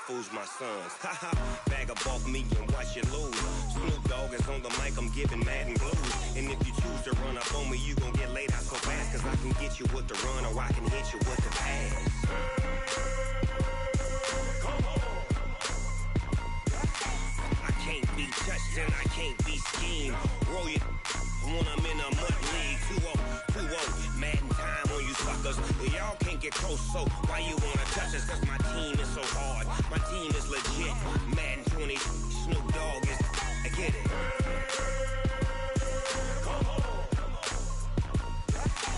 Fools my sons. Haha, bag up off me and watch you lose. Snoop Dogg is on the mic, I'm giving Madden blues. And if you choose to run up on me, you gon' get laid out so fast. Cause I can get you with the run or I can hit you with the pass. Come on. I can't be touched and I can't be schemed. Roll it when I'm in a mud league. 2-0, Madden time on you suckers. Y'all can't get close, so why you wanna touch us? Cause my team is so hard. My team is legit. Madden 20, Snoop Dogg is. I get it. Come on.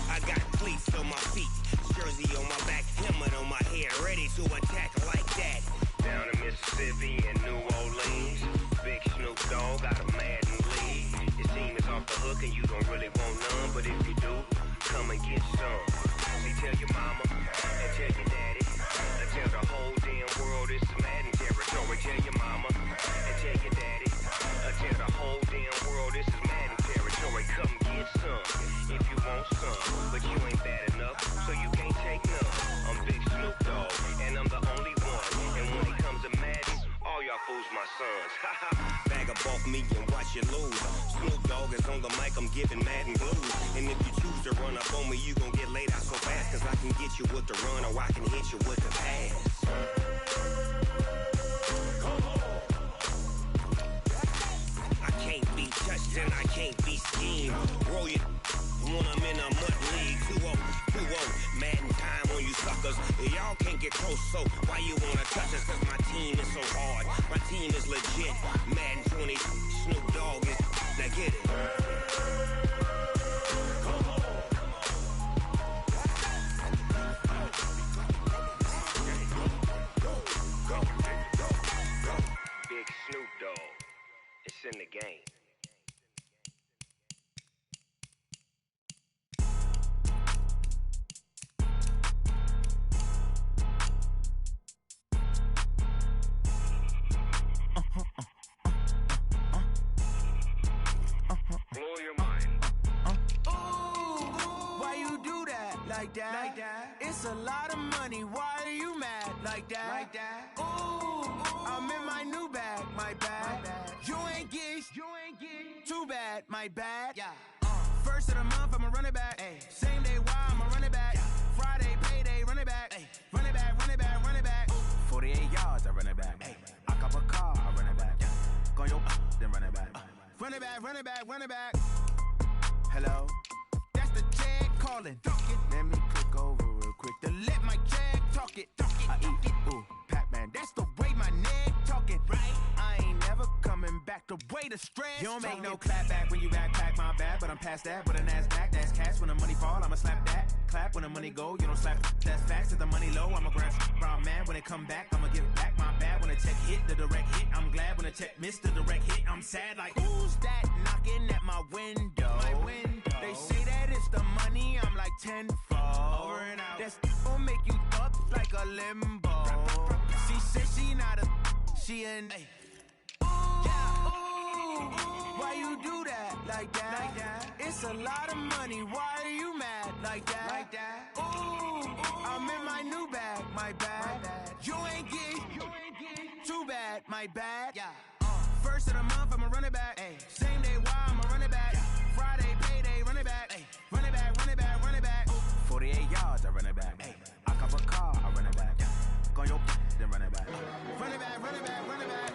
I got cleats on my feet, jersey on my back, helmet on my head, ready to attack like that. Down in Mississippi and New Orleans, big Snoop Dogg got a Madden lead. Your team is off the hook and you don't really want none, but if you do, come and get some. See, tell your mama and tell your daddy. Tell the whole damn world it's Madden territory. Tell your mama and tell your daddy. Tell the whole damn world this is Madden territory. Come get some if you want some, but you ain't bad enough, so you can't take none. I'm Big Snoop Dogg, and I'm the only one. And when it comes to Madden, all y'all fools my sons. Bag up off me and watch you lose. Snoop Dogg is on the mic, I'm giving Madden blues. And if you choose to run up on me, you gon' get laid out so fast. Cause I can get you with the run or I can hit you with the pass. Come on. I can't be touched and I can't be schemed. Roll it when I'm in a mud league. 2-0, Madden time on you suckers. Y'all can't get close, so why you wanna touch us? Cause my team is so hard. My team is legit. Madden 20, Snoop Dogg is. Now get it. Come on. Go. Big Snoop Dogg. It's in the game. Blow your mind. Why you do that? Like that? It's a lot of money. Why are you mad? Like that? Ooh, I'm in my new bag. My bad. You ain't get. Too bad. My bad. Yeah. First of the month, I'ma run it back. Ay. Same day, why I'ma run it back. Yeah. Friday, payday, run it back. Ay. Run it back, run it back, run it back. 48 yards, I run it back. Ay. I cop a car, I run it back. Yeah. Go yo, then run it back. Run it back, run it back, run it back. Hello? That's the jag calling. Let me click over real quick to let my jag talk it. I eat it, ooh, Pac-Man. That's the way my neck talking. away the stress. You don't make no clap back when you backpack, my bad, but I'm past that. With a NASDAQ, that's cash. When the money fall, I'ma slap that. Clap when the money go, you don't slap. That's facts. If the money low, I'ma grab brown man. When it come back, I'ma give back my bad. When the check hit, the direct hit, I'm glad. When the check missed the direct hit, I'm sad. Like, who's that knocking at my window? They say that it's the money, I'm like tenfold. Over and out. That's gon' make you up like a limbo. She said she not a, she an. Why you do that like that? It's a lot of money. Why are you mad like that? Ooh, I'm in my new bag, my bad. You ain't getting too bad, my bad. First of the month, I'ma run it back. Same day, why I'ma run it back. Friday, payday, run it back. Run it back, run it back, run it back. 48 yards, I run it back. I cop a car, I run it back. Go on your then run it back. Run it back, run it back, run it back.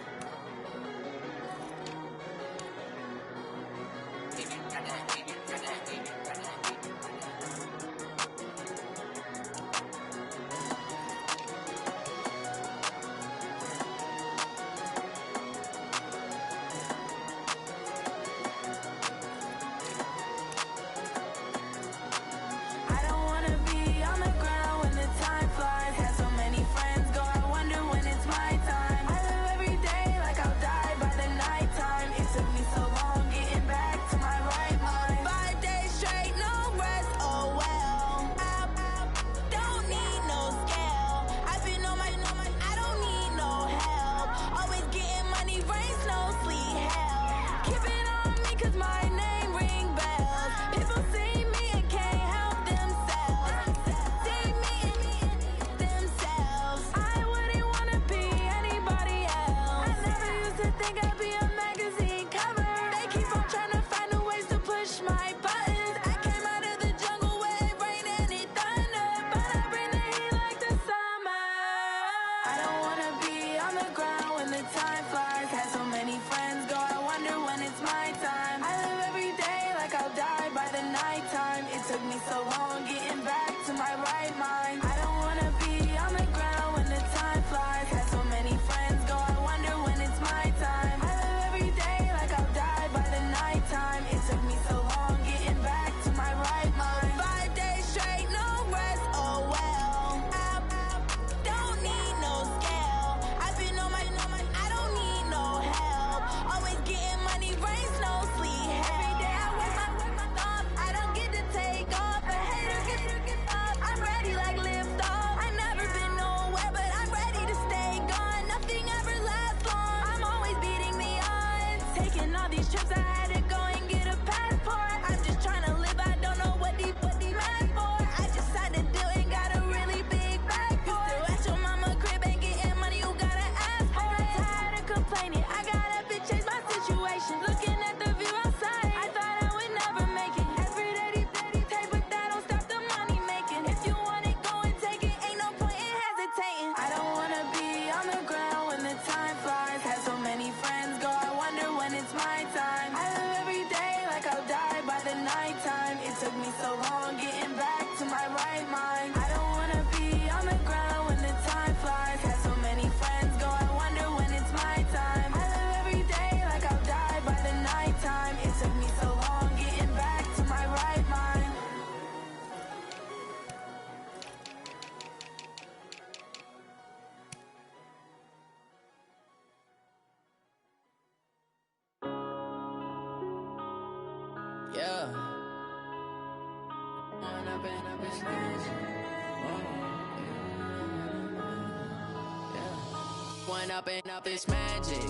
One up and up, it's magic.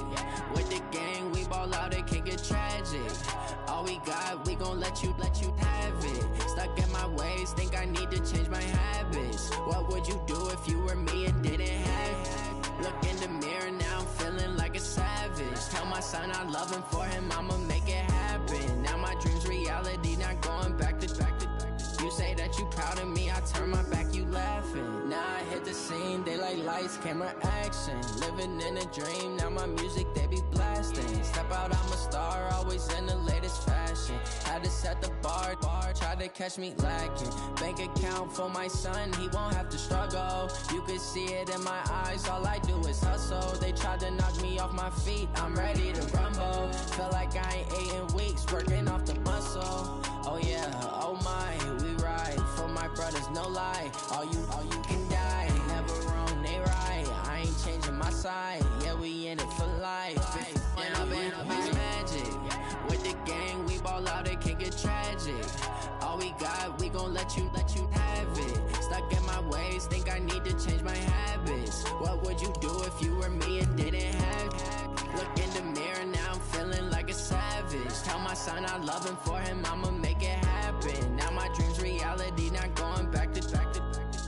With the gang, we ball out, it can get tragic. All we got, we gon' let you have it. Stuck in my ways, think I need to change my habits. What would you do if you were me and didn't have it? Look in the mirror, now I'm feeling like a savage. Tell my son I love him, for him I'ma make it happen. Now my dream's reality, not going back to. You say that you proud of me, I turn my back, you laughing. Now I hit the scene, they like lights, camera, action. Living in a dream, now my music they be blasting. Step out, I'm a star, always in the latest fashion. Had to set the bar, try to catch me lacking. Bank account for my son, he won't have to struggle. You can see it in my eyes, all I do is hustle. They tried to knock me off my feet, I'm ready to rumble. Feel like I ain't ate in weeks, working off the muscle. Oh yeah, oh my, we ride for my brothers, no lie. All you can die, never wrong, they right. I ain't changing my side, yeah, we in it for life. When up in it's magic. With the gang, we ball out, it can get tragic. All we got, we gon' let you have it. Stuck in my ways, think I need to change my habits. What would you do if you were me and didn't have it? Look in the mirror, now I'm feeling like a savage. Tell my son I love him, for him I'ma make it happen. Now my dream's reality, not going back to.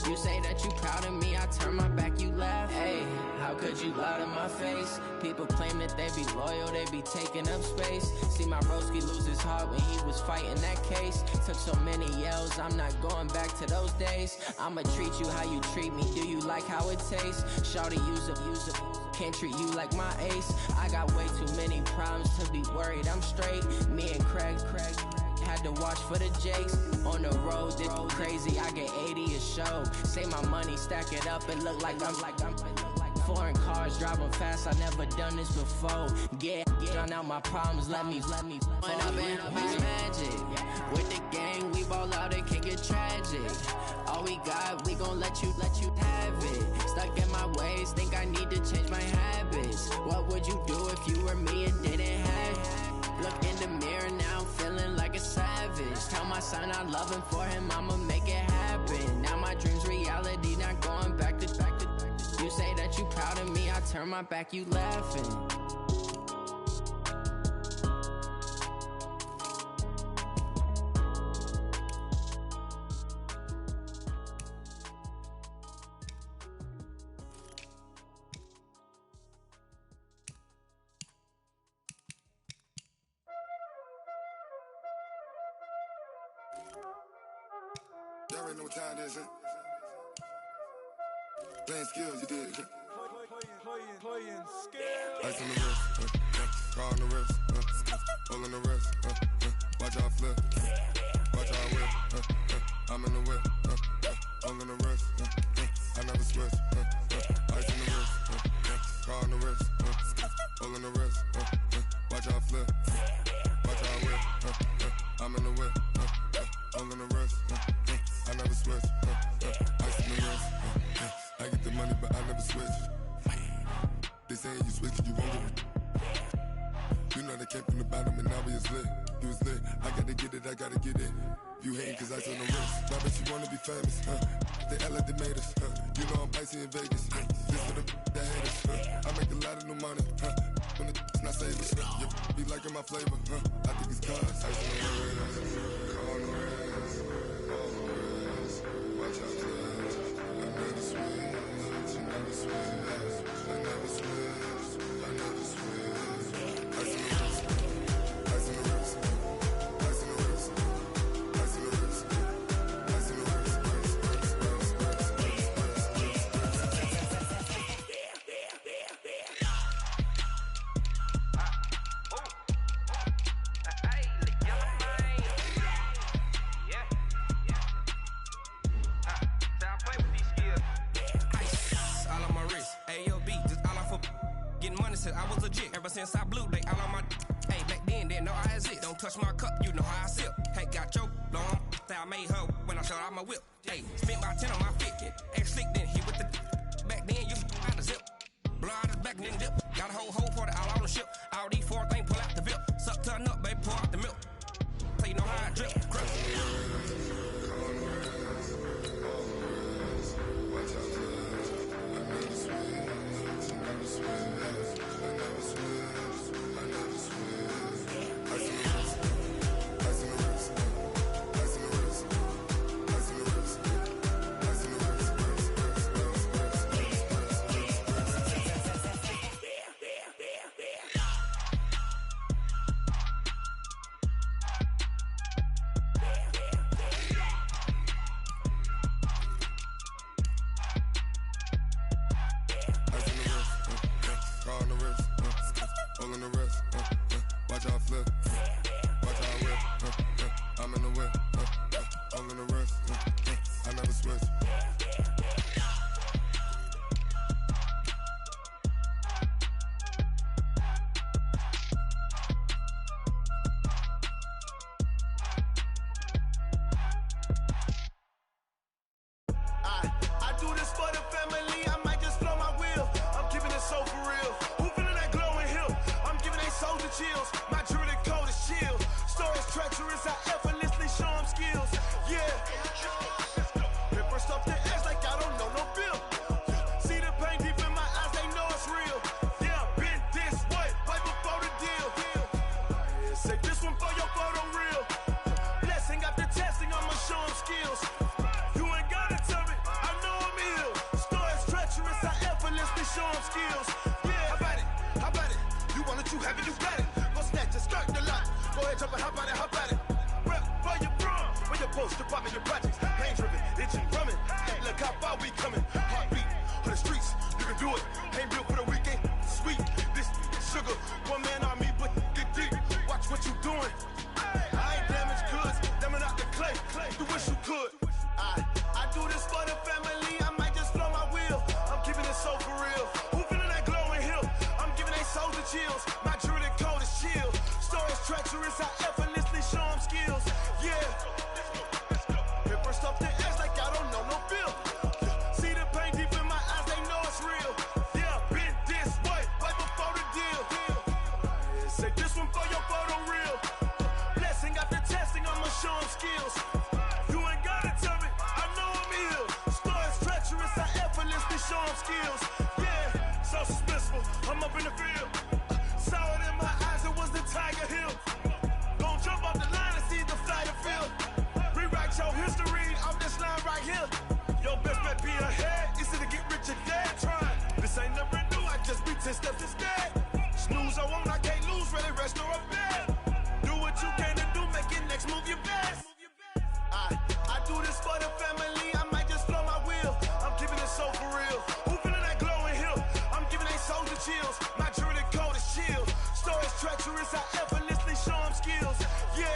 You say that you proud of me, I turn my back, you laugh. Hey, how could you lie to my face? People claim that they be loyal, they be taking up space. See my broski lose his heart when he was fighting that case. Took so many yells, I'm not going back to those days. I'ma treat you how you treat me, do you like how it tastes? Shawty, use up, can't treat you like my ace. I got way too many problems to be worried, I'm straight. Me and Craig had to watch for the Jakes. On the road, this crazy, I get 80 a show. Say my money, stack it up, it look like I'm foreign cars, driving fast, I never done this before. Get drown out my problems, let me When up in it's magic. With the gang, we ball out, it can get tragic. All we got, we gon' let you have it. Stuck in my ways, think I need to change my habits. What would you do if you were me and didn't have it? Look in the mirror, now I'm feeling like a savage. Tell my son I love him, for him I'ma make it happen. Now my dream's reality, not going back to. You say that you proud of me, I turn my back, you laughing. Y'all already know what time it is, huh? Playing skills, you did. Playing skills. Ice on the wrist, car on the wrist, hole on the wrist, watch out flip, watch out whip, I'm in the whip, hole on the wrist, I never switch, ice on the wrist, car on the wrist, hole on the wrist, watch out flip, watch out whip, I'm in the whip, hole on the wrist, I never switch, ice on the wrist. I get the money, but I never switch. They say you switch, you won't get it. You know they came from the bottom and now we is lit. You was lit, I gotta get it, I gotta get it. You hating cause I on the wrist. Now bet you wanna be famous, They act like they made us, You know I'm icy in Vegas, This for the that hate us, I make a lot of new money, When it's not savers, be liking my flavor, I think it's cause ice on the wrist, car on the wrist, all the wrist, watch out for this. I never switch, I never switch, I never switch, I never switch. Ice in the wrist, ice in the wrist, ice in the wrist, ice in the wrist, ice in the wrist, Said I was legit ever since I blew they all on my. Hey, back then didn't know I had it. Don't touch my cup, you know how I sip. Hey, got your long. I made her when I showed out my whip. Hey, spent about 10 on my fit. Ex slick then hit with the. Back then you out the zip. Blow out his back and then dip. Got a whole for the all on the ship. All these four things pull out the VIP. Suck turn up, baby, pour out the milk. So you know how I drip. Crush. I'm in a rush, I never switch. I do this for the family, I might just blow my wheel. I'm keeping it so for real. Who feeling that glowing hill? I'm giving they soldier chills. My jewelry code is chill. Stories treacherous, I effortlessly show them skills. Yeah. Paper stuff the edge like I don't know no bill. See the pain deep in my eyes, they know it's real. Yeah, been this way, right before the deal. Say this one for your photo real. Blessing after testing, I'ma show them skills. You ain't gotta tell me, I know I'm ill. Stories treacherous, I effortlessly show them skills. Yeah, how about it? How about it? You want it, you have it, you got it. Go snatch it, skirt the lot. Go ahead, jump it, how about it? How about it? Rep for your brum, for your post, your poppin', your projects. Pain driven, itching, drumming. Look how far we coming. Heartbeat for the streets, you can do it. Ain't built for the weekend. Sweet, this sugar, one man army, but get deep. Watch what you doing. I ain't damaged goods, damn out the clay. You wish you could. I do this for the family, I might just blow my wheel. I'm keeping it so for real. Who feeling that glowing hill? I'm giving they soldier chills. My jewelry code is chill. Stories treacherous, I effortlessly show them skills. Yeah. Paper stuff the edge like I don't know no bill. See the pain deep in my eyes, they know it's real. Yeah, been this way, right before the deal. Say this one for your photo real. Blessing after testing, I'ma show them skills. You ain't gotta tell me, I know I'm ill. Stories treacherous, I effortlessly show them skills. Yeah, so suspenseful, I'm up in the field. Saw it in my eyes, it was the Tiger Hill. Gon' jump off the line and see the flight of field. Rewrite your history off this line right here. Your best bet be ahead, easy to get rich or dead trying. This ain't never new, I just be 10 steps instead. Snooze I won't, I can't lose, ready, rest or up bed. Do what you can to do, make it next move your best. I do this for the family, I might just blow my wheel. I'm keeping it so for real. Who feeling that glowing hill? I'm giving they soldier chills. My jewelry code is chill. Stories treacherous, I effortlessly show them skills. Yeah.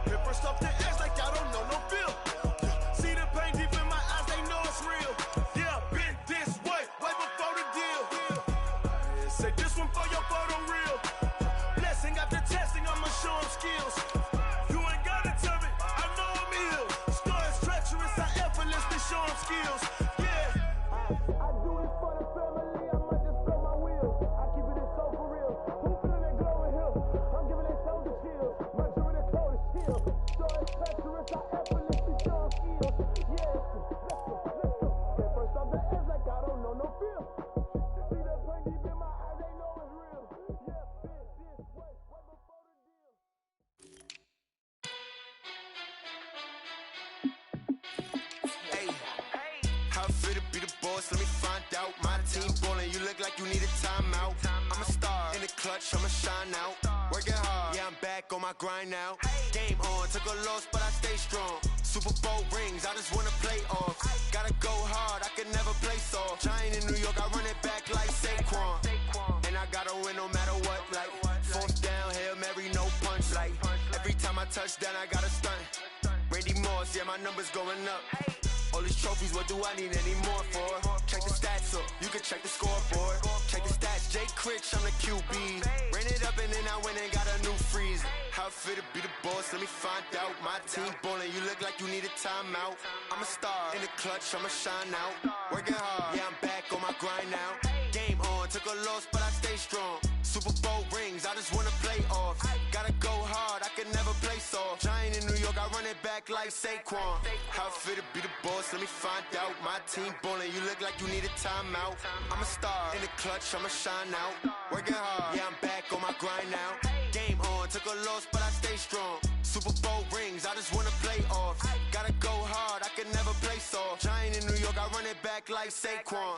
Paper stuff the edge like I don't know no bill. See the pain deep in my eyes, they know it's real. Yeah, been this way, right before the deal. Say this one for your photo real. Blessing after testing, I'ma show them skills. You ain't gotta tell me, I know I'm ill. Stories treacherous, I effortlessly show them skills. Yeah. I do this for the family, I might just blow my wheel. I keep it so for real. Who feeling that glowing hill? I'm giving they soldier chills. My jewelry code is chill. Stories treacherous, I effortlessly show them skills. Yeah, let's go. Get first off the edge like I don't know no feel. See that pain deep in my eyes, they know it's real. Yeah, been this way, right before the deal. Hey, how it feel to be the boss? Let me find out. My team ballin', you look like you need a timeout. I'm a star in the clutch, I'ma shine out. Working hard, yeah, I'm back on my grind now. Game on, took a loss, but I stay strong. Super Bowl rings, I just wanna play off. Gotta go hard, I can never play soft. Giant in New York, I run it back like Saquon. And I gotta win no matter what, like fourth down, Hail Mary, no punch. Like every time I touch down, I gotta stunt. Randy Moss, yeah, my numbers going up. All these trophies, what do I need any more for? Check the stats up, you can check the scoreboard. Check the stats, Jay Critch, I'm the QB. Ran it up and then I went and got a new freeze. How it feel to be the boss, let me find out. My team ballin', you look like you need a timeout. I'm a star in the clutch, I'ma shine out. Working hard, yeah, I'm back on my grind now. Game on, took a loss, but I stay strong. Super Bowl rings, I just wanna play off. Gotta go hard, I can never play soft. Giant in New York, I run it back like Saquon. How it feel to be the boss, let me find out. My team ballin', you look like you need a timeout. I'm a star in the clutch, I'ma shine out. Working hard, yeah, I'm back on my grind now. Game on, took a loss, but I stay strong. Super Bowl rings, I just wanna play off. Gotta go hard, I can never play soft. Giant in New York, I run it back like Saquon.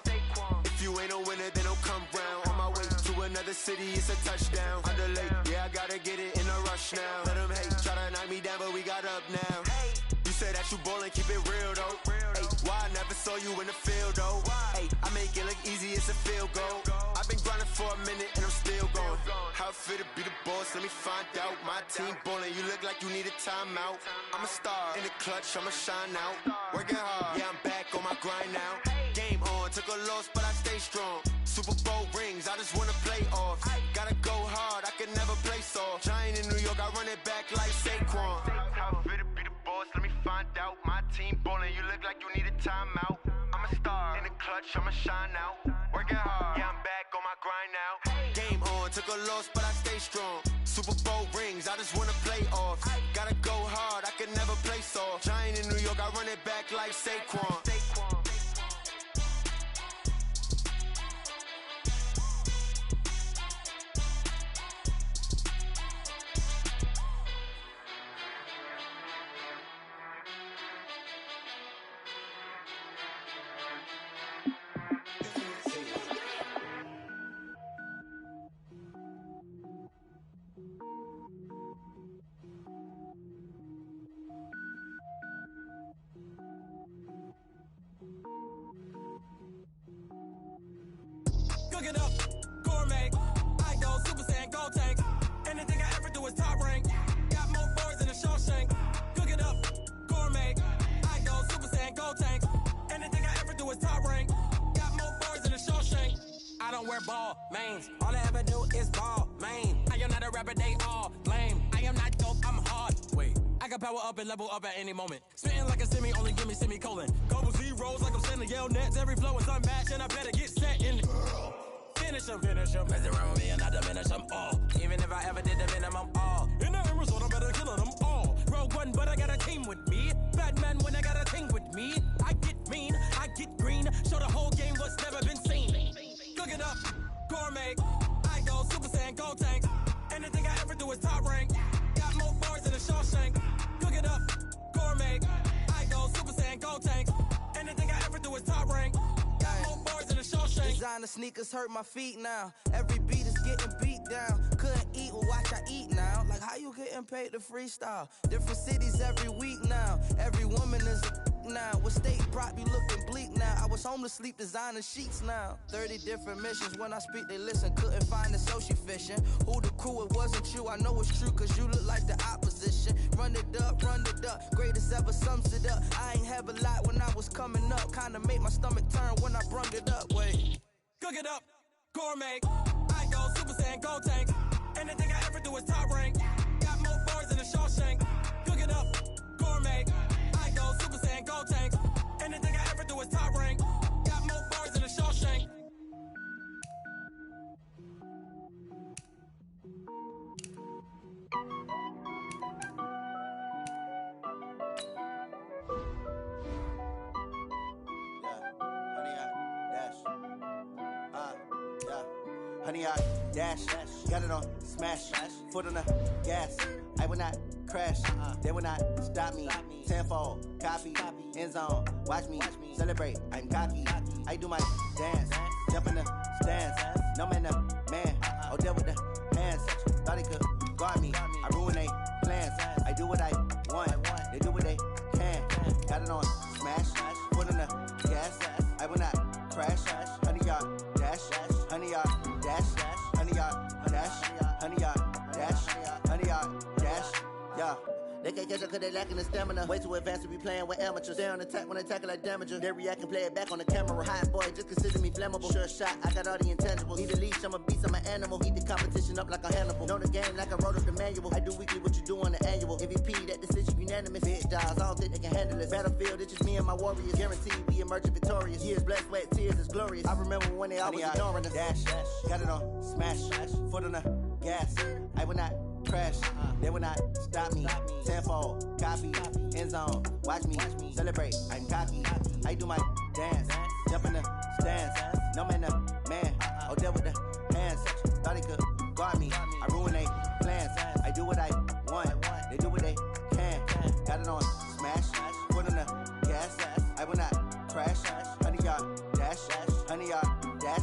If you ain't a winner, then don't come round. On my way to another city, it's a touchdown. Underlay, yeah, I gotta get it in a rush now. Let them hate, try to knock me down, but we got up now. Used said that you ballin', keep it real though. Ay, why I never saw you in the field though? Ay, I make it look easy, it's a field goal. I've been grinding for a minute and I'm still going. How it feel to be the boss, let me find out. My team ballin', you look like you need a timeout. I'm a star in the clutch, I'ma shine out. Working hard, yeah, I'm back on my grind now. Game on, took a loss, but I stay strong. Super Bowl rings, I just wanna play off. Gotta go hard, I can never play soft. Giant in New York, I run it back like Saquon. How it feel to be the boss, let me find out. My team ballin', you look like you need a timeout. I'm a star in the clutch, I'ma shine out. Working hard, yeah, I'm back on my grind now. Game on, took a loss, but I stay strong. Super Bowl rings, I just wanna play off. Gotta go hard, I can never play soft. Giant in New York, I run it back like Saquon. Cook it up, gourmet. I go Super Saiyan, gold tank. Anything I ever do is top rank. Got more boards than a Shawshank. Cook it up, gourmet. I go Super Saiyan, gold tank. Anything I ever do is top rank. Got more boards than a Shawshank. I don't wear ball mains. All I ever do is ball main. I am not a rapper, they all lame. I am not dope, I'm hard. Wait, I can power up and level up at any moment. Spitting like a semi, only give me semicolon. Couple zeros like I'm sending yell nets. Every flow is unmatched and I better get set in. Finish them, mess around with me and I diminish them all. Even if I ever did the minimum all. In the end result, I better kill them all. Rogue One, but I got a team with me. Batman when I got a thing with me. I get mean, I get green. Show the whole game what's never been seen. Cook it up, gourmet. I go Super Saiyan, gold tank. Anything I ever do is top rank. Got more bars than a Shawshank. Cook it up, gourmet. I go Super Saiyan, gold tank. Anything I ever do is top rank. Got more bars than a Shawshank. Designer sneakers hurt my feet now. Every beat is getting beat down. Couldn't eat, well watch I eat now. Like how you getting paid to freestyle? Different cities every week now. Every woman is a now. What state prop you looking bleak now? I was home to sleep, designer sheets now. 30 different missions. When I speak they listen. Couldn't find it, so she fishing. Who the crew? It wasn't you. I know it's true cause you look like the opposition. Run it up, greatest ever sums it up. I ain't have a lot when I was coming up. Kinda made my stomach turn when I brung it up. Wait. Cook it up, gourmet. I go Super Saiyan, gold tank. Anything I ever do is top rank. Got more bars than a Shawshank. Cook it up, gourmet. I go Super Saiyan, gold tank. Anything I ever do is top rank. Got more bars than a Shawshank. Honey, I dash, got it on smash, foot on the gas. I will not crash, they will not stop me. Tenfold, copy, end zone, watch me celebrate. I'm cocky, I do my dance, jump in the stands. No man, the man, oh deal with the hands. Thought he could guard me, I ruin they plans. I do what I want, they do what they can. Got it on smash, foot on the gas. I will not crash, honey, y'all dash, honey, y'all dash, honey, y'all dash, honey, y'all dash, honey, y'all dash, yeah. They can't catch up cause they lacking the stamina. Way too advanced to be playing with amateurs. They on attack when they tackle like damager. They react and play it back on the camera. Hot boy, just consider me flammable. Sure shot, I got all the intangibles. Need a leash, I'm a beast, I'm an animal. Heat the competition up like a Hannibal. Know the game like I wrote up the manual. I do weekly what you do on the annual. MVP, that decision unanimous. Bitch dials, I don't think they can handle it. Battlefield, it's just me and my warriors. Guaranteed we emerging victorious. Years, blood, sweat, tears, it's glorious. I remember when they always ignoring us. Dash, got it on smash, foot on the gas. I will not crash, they will not stop me. Tenfold, copy, end zone, watch me celebrate. I'm cocky, I do my dance, jump in the stands. No man, the man, oh deal with the hands. Thought he could guard me, I ruin they plans. I do what I want, they do what they can. Got it on smash, foot on the gas. I will not crash, honey y'all dash, honey y'all dash,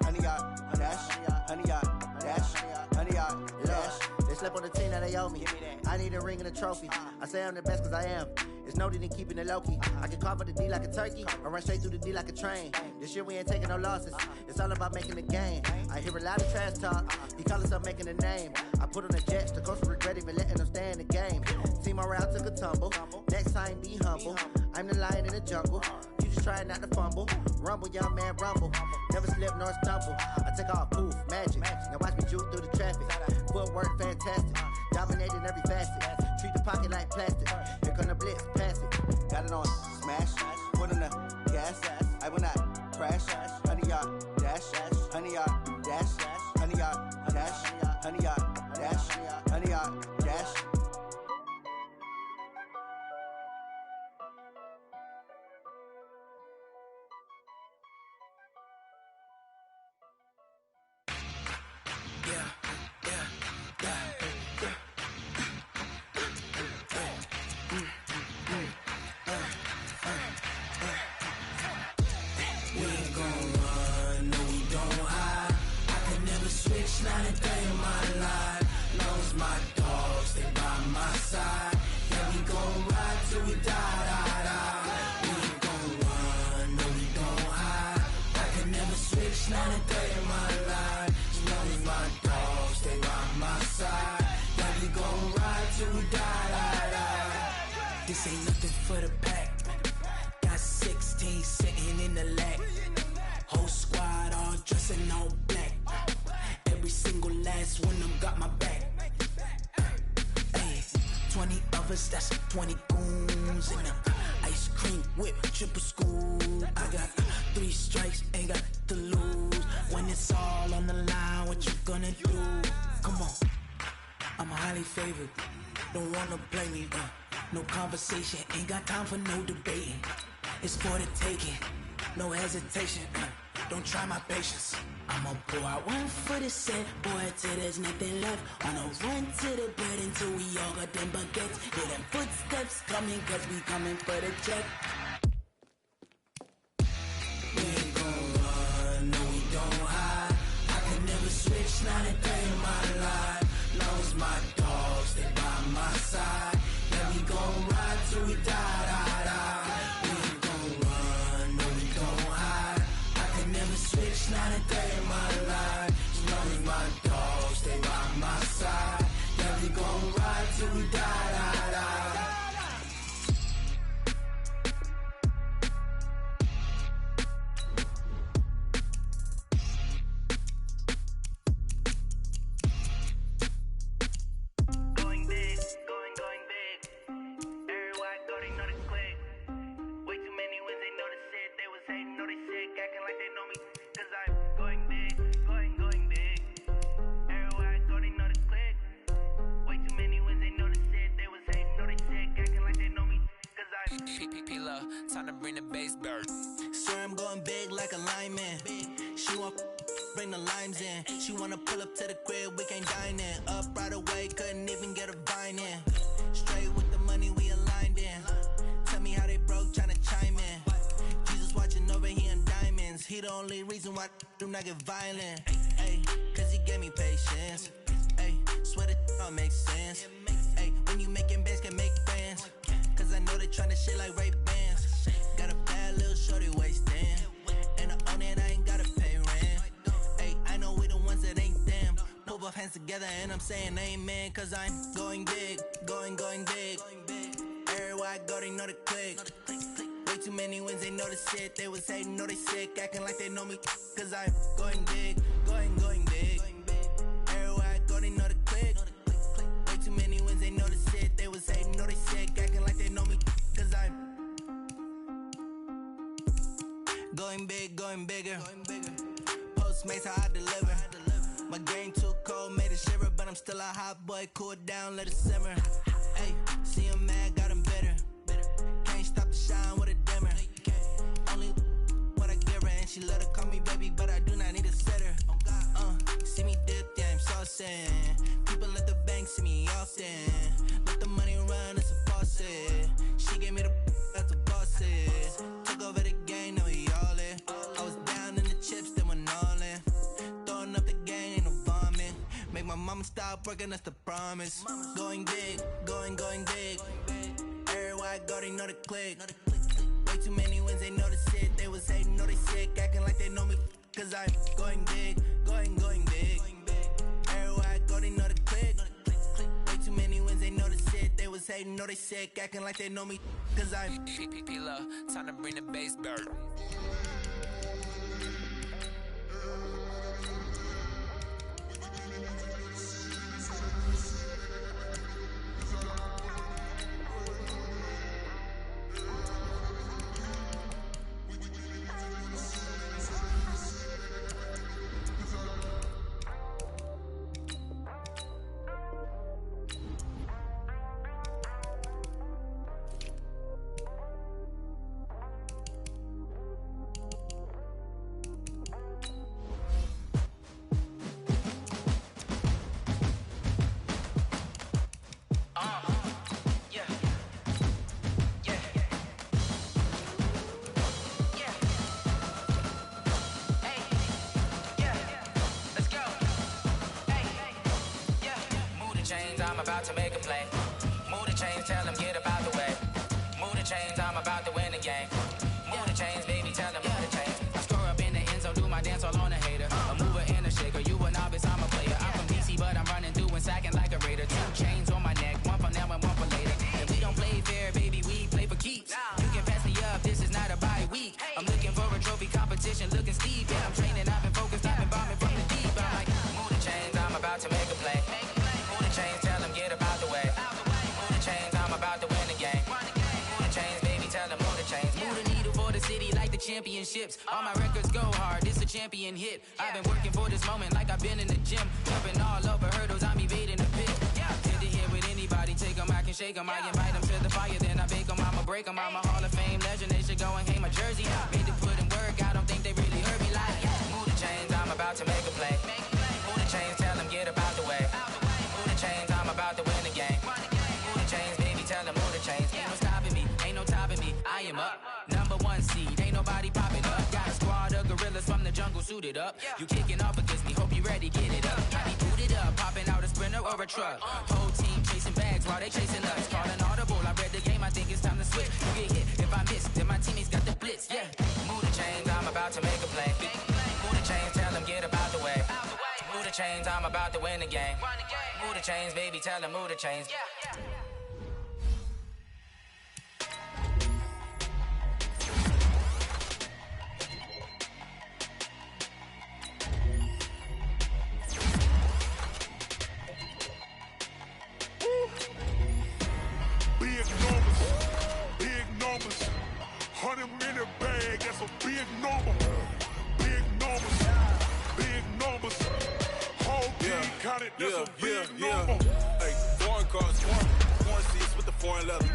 honey y'all dash, honey y'all dash, honey y'all dash. They slept on the team that they owe me. I need a ring and a trophy. I say I'm the best cause I am. It's no need in keeping it low-key. I can carve up the D like a turkey, or run straight through the D like a train. This year we ain't taking no losses. It's all about making the game. I hear a lot of trash talk. He call himself making a name. I put on the Jets. The coach regret even letting them stay in the game. Team around took a tumble. Next time be humble. I'm the lion in the jungle. You just try not to fumble. Rumble, young man, rumble. Never slip nor stumble. I take off, poof, magic. Now watch me juke through the traffic. Footwork fantastic. Dominating every facet. Treat the pocket like plastic. Here come the blitz, pass it. Got it on smash. Put in the gas. I will not crash. 100-yard dash. 100-yard dash. 100-yard dash. 100-yard dash. 100-yard dash. Not a day in my life. Lost my dogs, they by my side. Yeah, we gon' ride till we die. We ain't gon' run, no, we don't hide. I can never switch, not a day in my life. Lost my dogs, they by my side. Yeah, we gon' ride till we die. This ain't nothing for the pack. Got 16 sitting in the lap. Whole squad all dressing all black. Every single last one of them got my back. Hey, 20 of us, that's 20 goons. And ice cream whip, triple scoop. I got 3 strikes, ain't got to lose. When it's all on the line, what you gonna do? Come on, I'm highly favored. Don't wanna play me, no conversation. Ain't got time for no debating. It's for the taking, no hesitation. Don't try my patience. I'ma pour out one for the set, boy, till there's nothing left. On a run to the bread until we all got them baguettes. Hear them footsteps coming, cause we coming for the check. We ain't gon' run, no, we don't hide. I can never switch, not a day in my life. Lost my dogs, they by my side. Yeah, we gon' ride till we die. We ain't gon' run, no, we don't hide. I can never switch, not a day in my life. As long as my dogs stay by my side. Yeah, we gon' ride till we die. Going big, going big. Everywhere I go, they know the click. Way too many wins, they know the shit. They was hating, know they sick, acting like they know me. Cause I'm going big, going big. Everywhere I go, they know the click. Way too many wins, they know the shit. They was hating, know they sick, acting like they know me. Cause I'm P-P-P-Love, time to bring the bass bird. Swear I'm going big like a lineman. She want bring the limes in. She wanna pull up to the crib, we can't dine in. Up right away, couldn't even get a vine in. Straight with the money we aligned in. Tell me how they broke, tryna chime in. Jesus watching over here in diamonds. He the only reason why do not get violent. Ay, cause he gave me patience. Ay, swear that all makes sense. Ay, when you making bands can make friends. Cause I know they tryna shit like Ray Bans. Got a bad little shorty wasting. And I own it, I ain't gotta pay rent. Ay, I know we the ones that ain't them. Put both hands together and I'm saying amen. Cause I'm going big, going big. Everywhere I go, they know the click. Way too many wins, they know the shit. They was hating, know they sick, acting like they know me. Cause I'm going big, going big. Everywhere I go, they know the click. Way too many wins, they know the shit. They was hating, know they sick, acting like they know me. Cause I'm going big, going bigger. Postmates, how I deliver. My game too cold, made it shiver. But I'm still a hot boy, cool down, let it simmer. Hey, see him mad, got him bitter. Can't stop the shine with a dimmer. Only what I give her, and she let her call me baby, but I do not need a sitter. See me dip, yeah, I'm saucing. People at the bank see me often. Let the money run, it's a faucet. She gave me the that's a boss is. Took over the game, now we all in. I was down in the chips, then went all in. Throwing up the game, ain't no vomit. Make my mama I'ma stop working, that's the promise. Going big, going big. Everywhere I go, they know the click. Way too many wins, they know the shit. They was hating, know they sick, acting like they know me. Cause I'm going big, going big. Everywhere I go, they know the click. Way too many wins, they know the shit. They was hating, know they sick, acting like they know me. Cause I'm P-Love, time to bring the bass bird. I'm about to make a play. Move the chains, tell them get up out the way. Move the chains, I'm about to win the game. Move the chains, baby, tell them move the chains. I score up in the end zone, do my dance all on a hater. A mover and a shaker, you a novice, I'm a player. I'm from DC, but I'm running through and sacking like a raider. 2 chains on my neck, one for now and one for later. And we don't play fair, baby, we play for keeps. You can pass me up, this is not a bye week. I'm looking for a trophy competition, looking steep. Yeah, I'm training, I've been focused, I've been bombing from the deep. I'm like, move the chains, I'm about to make a play. Move the chains, tell them get up out the way. Move the chains, I'm about to win the game. Move the chains, baby, tell them move the chains. Move the needle for the city like the championships. All my records go hard, this a champion hit. I've been working for this moment like I've been in the gym. Jumping all over hurdles, I'm evading the pit. Hit the hit with anybody, take them, I can shake them. I invite them to the fire, then I bake them, I'ma break them. I'm a Hall of Fame legend, they should go and hang my jersey. Made to put in work, I don't think they really heard me like. Move the chains, I'm about to make a play. Move the chains, tell them get up out the way. Move the chains, I'm about to win the game. Move the chains, baby, tell them move the chains. Ain't no stopping me, ain't no topping me. I am up, #1 seed, ain't nobody popping up. Got a squad of gorillas from the jungle suited up. You kicking off against me, hope you ready, get it up. I be booted up, popping out a sprinter or a truck. Whole team chasing bags while they chasing us. Calling audible, I read the game, I think it's time to switch. You get hit, if I miss, then my teammates got the blitz, yeah. Move the chains, I'm about to make a play. Move the chains, tell them get up out the way. Move the chains, I'm about to win the game. Move the chains, baby, tell them move the chains. Big numbers. 100-minute bag, that's a big number. Big numbers. Big numbers. Whole team counted, that's a big number. Hey, foreign cars, foreign seats with the foreign leather.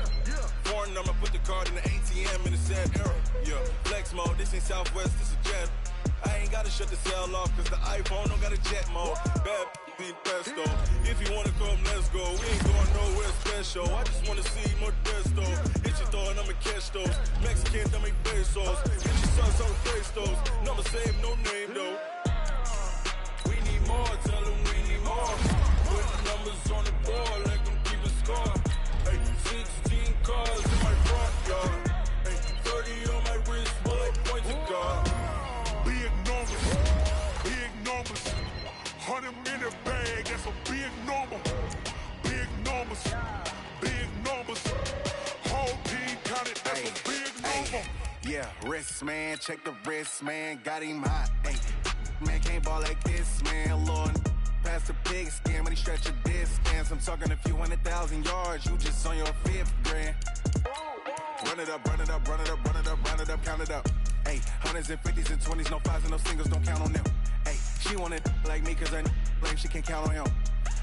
Foreign number, put the card in the ATM in the sad era. Yeah, flex mode, this ain't Southwest, this is jet. I ain't gotta shut the cell off, cause the iPhone don't got a jet mode. Bad be pesto. If you wanna come, let's go. We ain't going nowhere special. I just wanna see more desto. Hit your throw and I'ma catch those. Mexican, that make pesos. Hit your sons on pesos. Number same, no name though. We need more, tell them we need more. Put the numbers on the board, let them keep a score. Hey, 16 cars in my front yard. Hey, 30 on my wrist, bullet point to God. Big numbers. Big numbers. 100-minute bag, that's a big number. Big numbers. Big numbers. Whole team counted, that's a big number. Yeah, wrist man, check the wrist man, got him hot. Ay, man can't ball like this, man. Lord, past the pig skin when he stretch a distance. I'm talking a few 100,000 yards, you just on your 5th grand. Run it up, run it up, run it up, run it up, run it up, count it up. Ay, 100s and 50s and 20s, no 5s and no singles, don't count on them. Ay, she want it like me cause her lame, she can't count on him.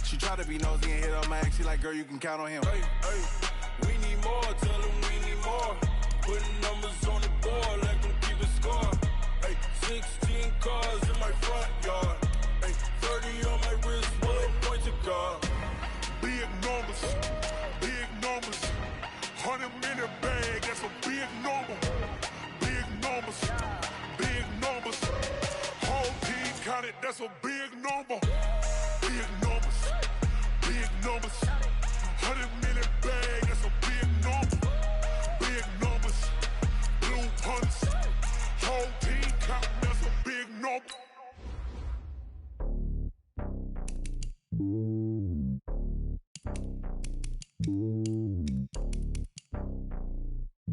She try to be nosy and hit up my ex, she like, girl, you can count on him. Hey, hey, we need more, tell them we need more. Putting numbers on the board, let them keep a score. Hey, 16 cars in my front yard. Hey, 30 on my wrist, bullet point to God. Big numbers. Big numbers. 100-minute bag, that's a big number. Big numbers. Big numbers. Whole team counted, that's a big number. Big numbers.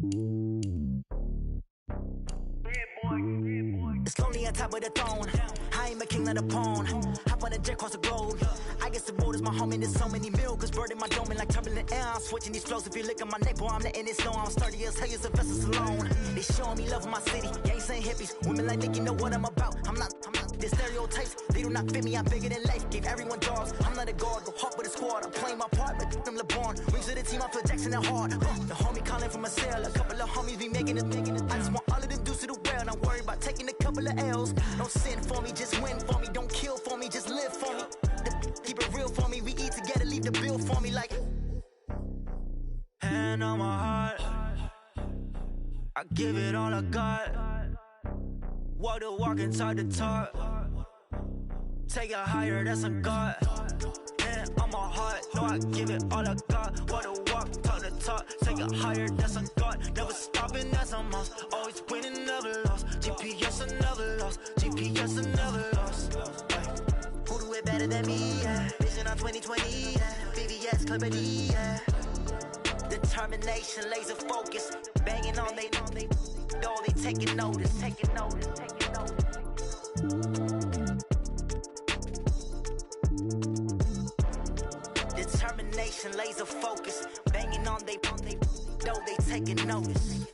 It's lonely on top of the throne. I ain't a king, not a pawn. Hop on a jet across the globe. I guess the world is my home and there's so many milks. Bird in my dome and like turbulent air. I'm switching these flows. If you look at my neck, boy, I'm letting it snow. I'm sturdy as hell as a vessel alone. They showing me love in my city. Gangs ain't hippies. Women like Nicky know what I'm about. I'm not the stereotypes. They do not fit me. I'm bigger than life. Gave everyone dogs. I'm not a guard. Go hawk with a squad. I'm playing my part, but them LeBron. Rings to the team. I feel Jackson and hard. The homie calling from a cell. A couple of homies be making it. I just want all of them dudes to do well. Not worry about taking a couple of L's. Don't sin for me, just win for me. Don't kill for me, just live for me. Keep it real for me. We eat together, leave the bill for me like. Hand on my heart, I give it all I got. Walk the walk and talk the talk. Take it higher, that's a God. Hand on my heart, no, I give it all I got. Walk the walk, talk the talk. Take it higher, that's a God. Never stopping, that's a must. Always winning, never lost. GPS, I never lost. GPS, I never lost. Who do it better than me? Yeah. Vision on 2020. Yeah. VVS, Clippity. Yeah. Determination, laser focus. Banging on they taking notice. Taking notice. Taking notice. Determination, laser focus. Banging on they taking notice.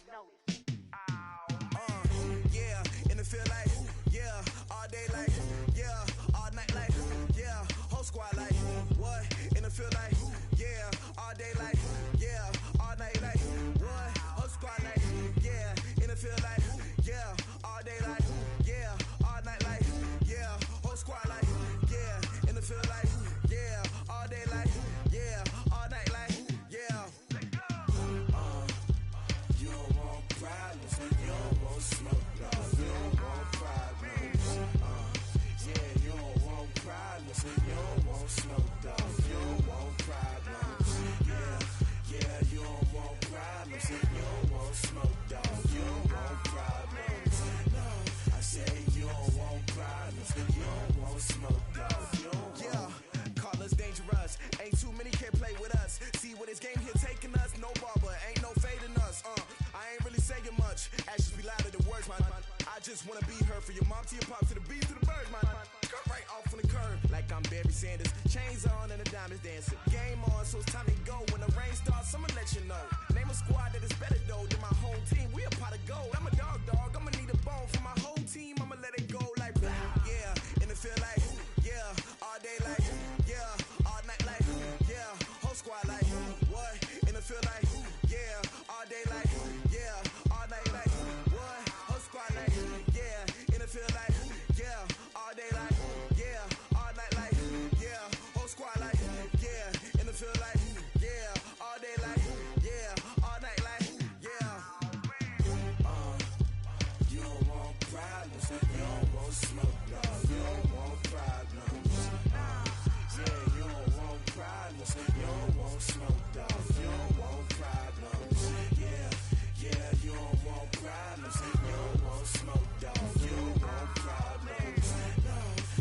Yeah, in the field like, yeah, all day like, yeah, all night like, yeah, whole squad like, what? In the field like, yeah, all day like, yeah, all night like, what? Whole squad like, yeah, in the field like, yeah, all day like, yeah, all night like, yeah, whole squad like, yeah, in the field like, yeah, all day like, yeah, all night like, yeah. You don't want problems, you don't want smoke, dog. You don't want problems. Yeah, you don't want problems, you don't want smoke, dog. You don't want problems. Yeah, you don't want problems, you don't want smoke, dog. You don't want problems. No, I say you don't want problems, you don't want smoke, dog. You don't want. Call us dangerous. Ain't too many can play with us. See what this game here taking us. No barber, ain't no fading us. I ain't really saying much. Actions be louder than words, man. I just wanna be heard for your mom to your pop to the beat to the birds, man. Cut right off on the curb, like I'm Barry Sanders. Chains on and the diamonds dancing. Game on, so it's time to go. When the rain starts, I'ma let you know. Name a squad that is better though than my home team. We a pot of gold. I'm a dog. I'ma need a bone for my whole team. I'ma let it go like, yeah. In the field like, yeah. All day like, yeah. All night like, yeah. Whole squad like, what? In the field like, yeah. All day like, yeah. All night like, what? Whole squad like, yeah. In the field like, yeah. All day like, yeah. All night like, yeah. Whole squad like, yeah. In the field like, yeah. All day like, yeah. All night like, yeah. You don't want problems, you don't want smoke, dog. You don't want problems. Yeah, you don't want problems, you don't want smoke, dog. You don't want problems. Yeah, you don't want problems, you don't want smoke, dog. You don't want problems. No,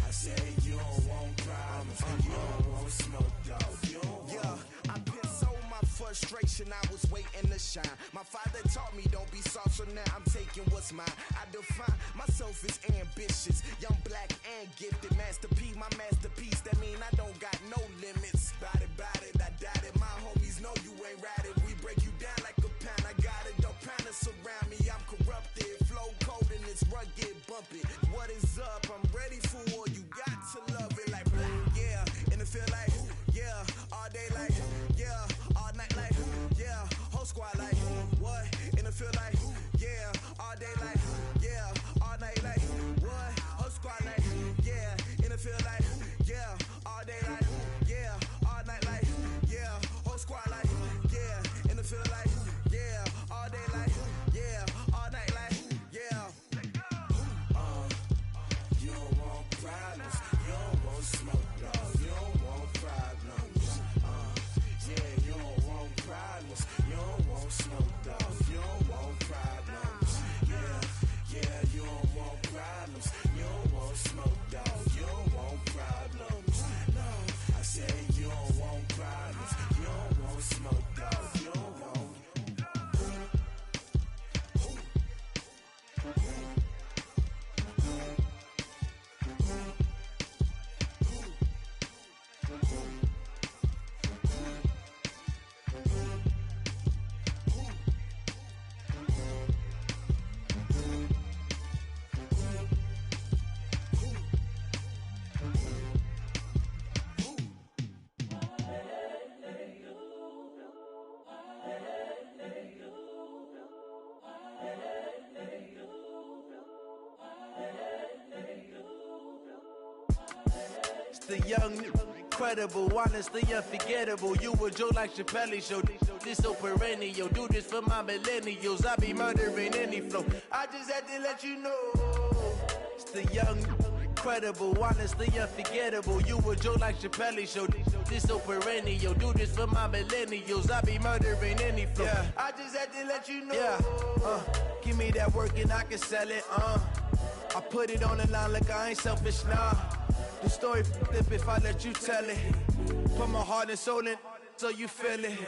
I say you don't want problems, you don't want smoke, dog. You don't want. Yeah, I put so my frustration, I was waiting to shine. My father taught me don't be soft, so now I'm taking what's mine. I define myself as ambitious, young, black, and gifted. Master P, my masterpiece. That mean I don't got no limits. Bout it, I doubt it. My homies know you ain't ratted. We break you down like a pound. I got it, don't pound us around me. I'm corrupted, flow cold and it's rugged, bump it. What is up? I'm ready for war. You got to love it like black. Yeah, in the field like, yeah. All day like, yeah. All night like, yeah. Whole squad like, what? In the field like, yeah. All day like, yeah. All night like, what? Whole squad like, yeah. In the field like, yeah. All day like, yeah. All night like, yeah. Whole squad like, yeah. In the field like, yeah. All day like, yeah. All night like, yeah. You don't want problems, you don't want smoke, dog. You don't want problems. Yeah, you don't want problems, you don't want smoke, dog. You don't want problems. Yeah, you don't want problems, you don't want smoke, dog. You don't want problems. It's the young, incredible, honestly unforgettable. You a joke like Chappelle show. This so perennial. Do this for my millennials. I be murdering any flow. I just had to let you know. It's the young, incredible, honestly unforgettable. You a joke like Chappelle show. This so perennial. Do this for my millennials. I be murdering any flow. Yeah. I just had to let you know. Yeah. Give me that work and I can sell it. I put it on the line like I ain't selfish, nah. The story flip if I let you tell it. Put my heart and soul in so you feel it.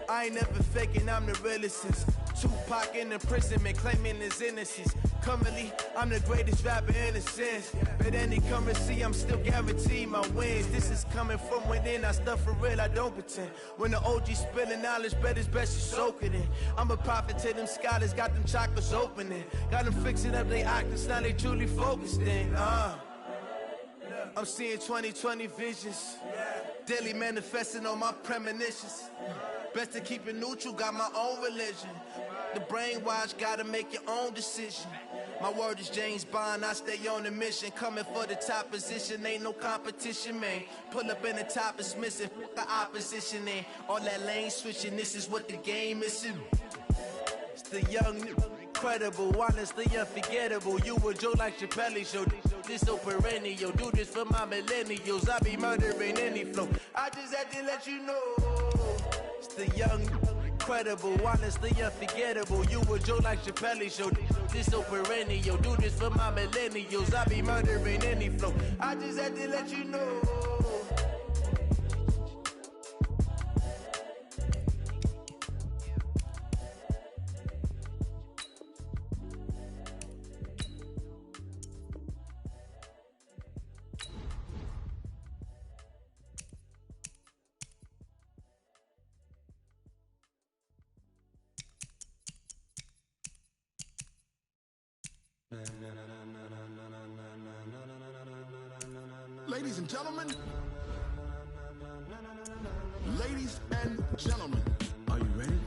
I ain't never faking, I'm the realest since Tupac in imprisonment, claiming his innocence. Currently, I'm the greatest rapper in a sense. But any currency, I'm still guaranteed my wins. This is coming from within, I stuff for real, I don't pretend. When the OG spilling knowledge, bet it's best you soak it in. I'm a prophet to them scholars, got them chakras opening. Got them fixing up they actors, now they truly focused in. I'm seeing 2020 visions. Daily manifesting on my premonitions. Best to keep it neutral, got my own religion. The brainwash, gotta make your own decision. My word is James Bond, I stay on the mission. Coming for the top position, ain't no competition, man. Pull up in the top, it's missing, the opposition in. All that lane switching, this is what the game is. It's the young, incredible, honestly unforgettable. You a joke like Chappelle show. This so perennial. Do this for my millennials. I be murdering any flow. I just had to let you know. It's the young, incredible, honestly unforgettable. You a joke like Chappelle show. This so perennial. Do this for my millennials. I be murdering any flow. I just had to let you know. Ladies and gentlemen, ladies and gentlemen, are you ready?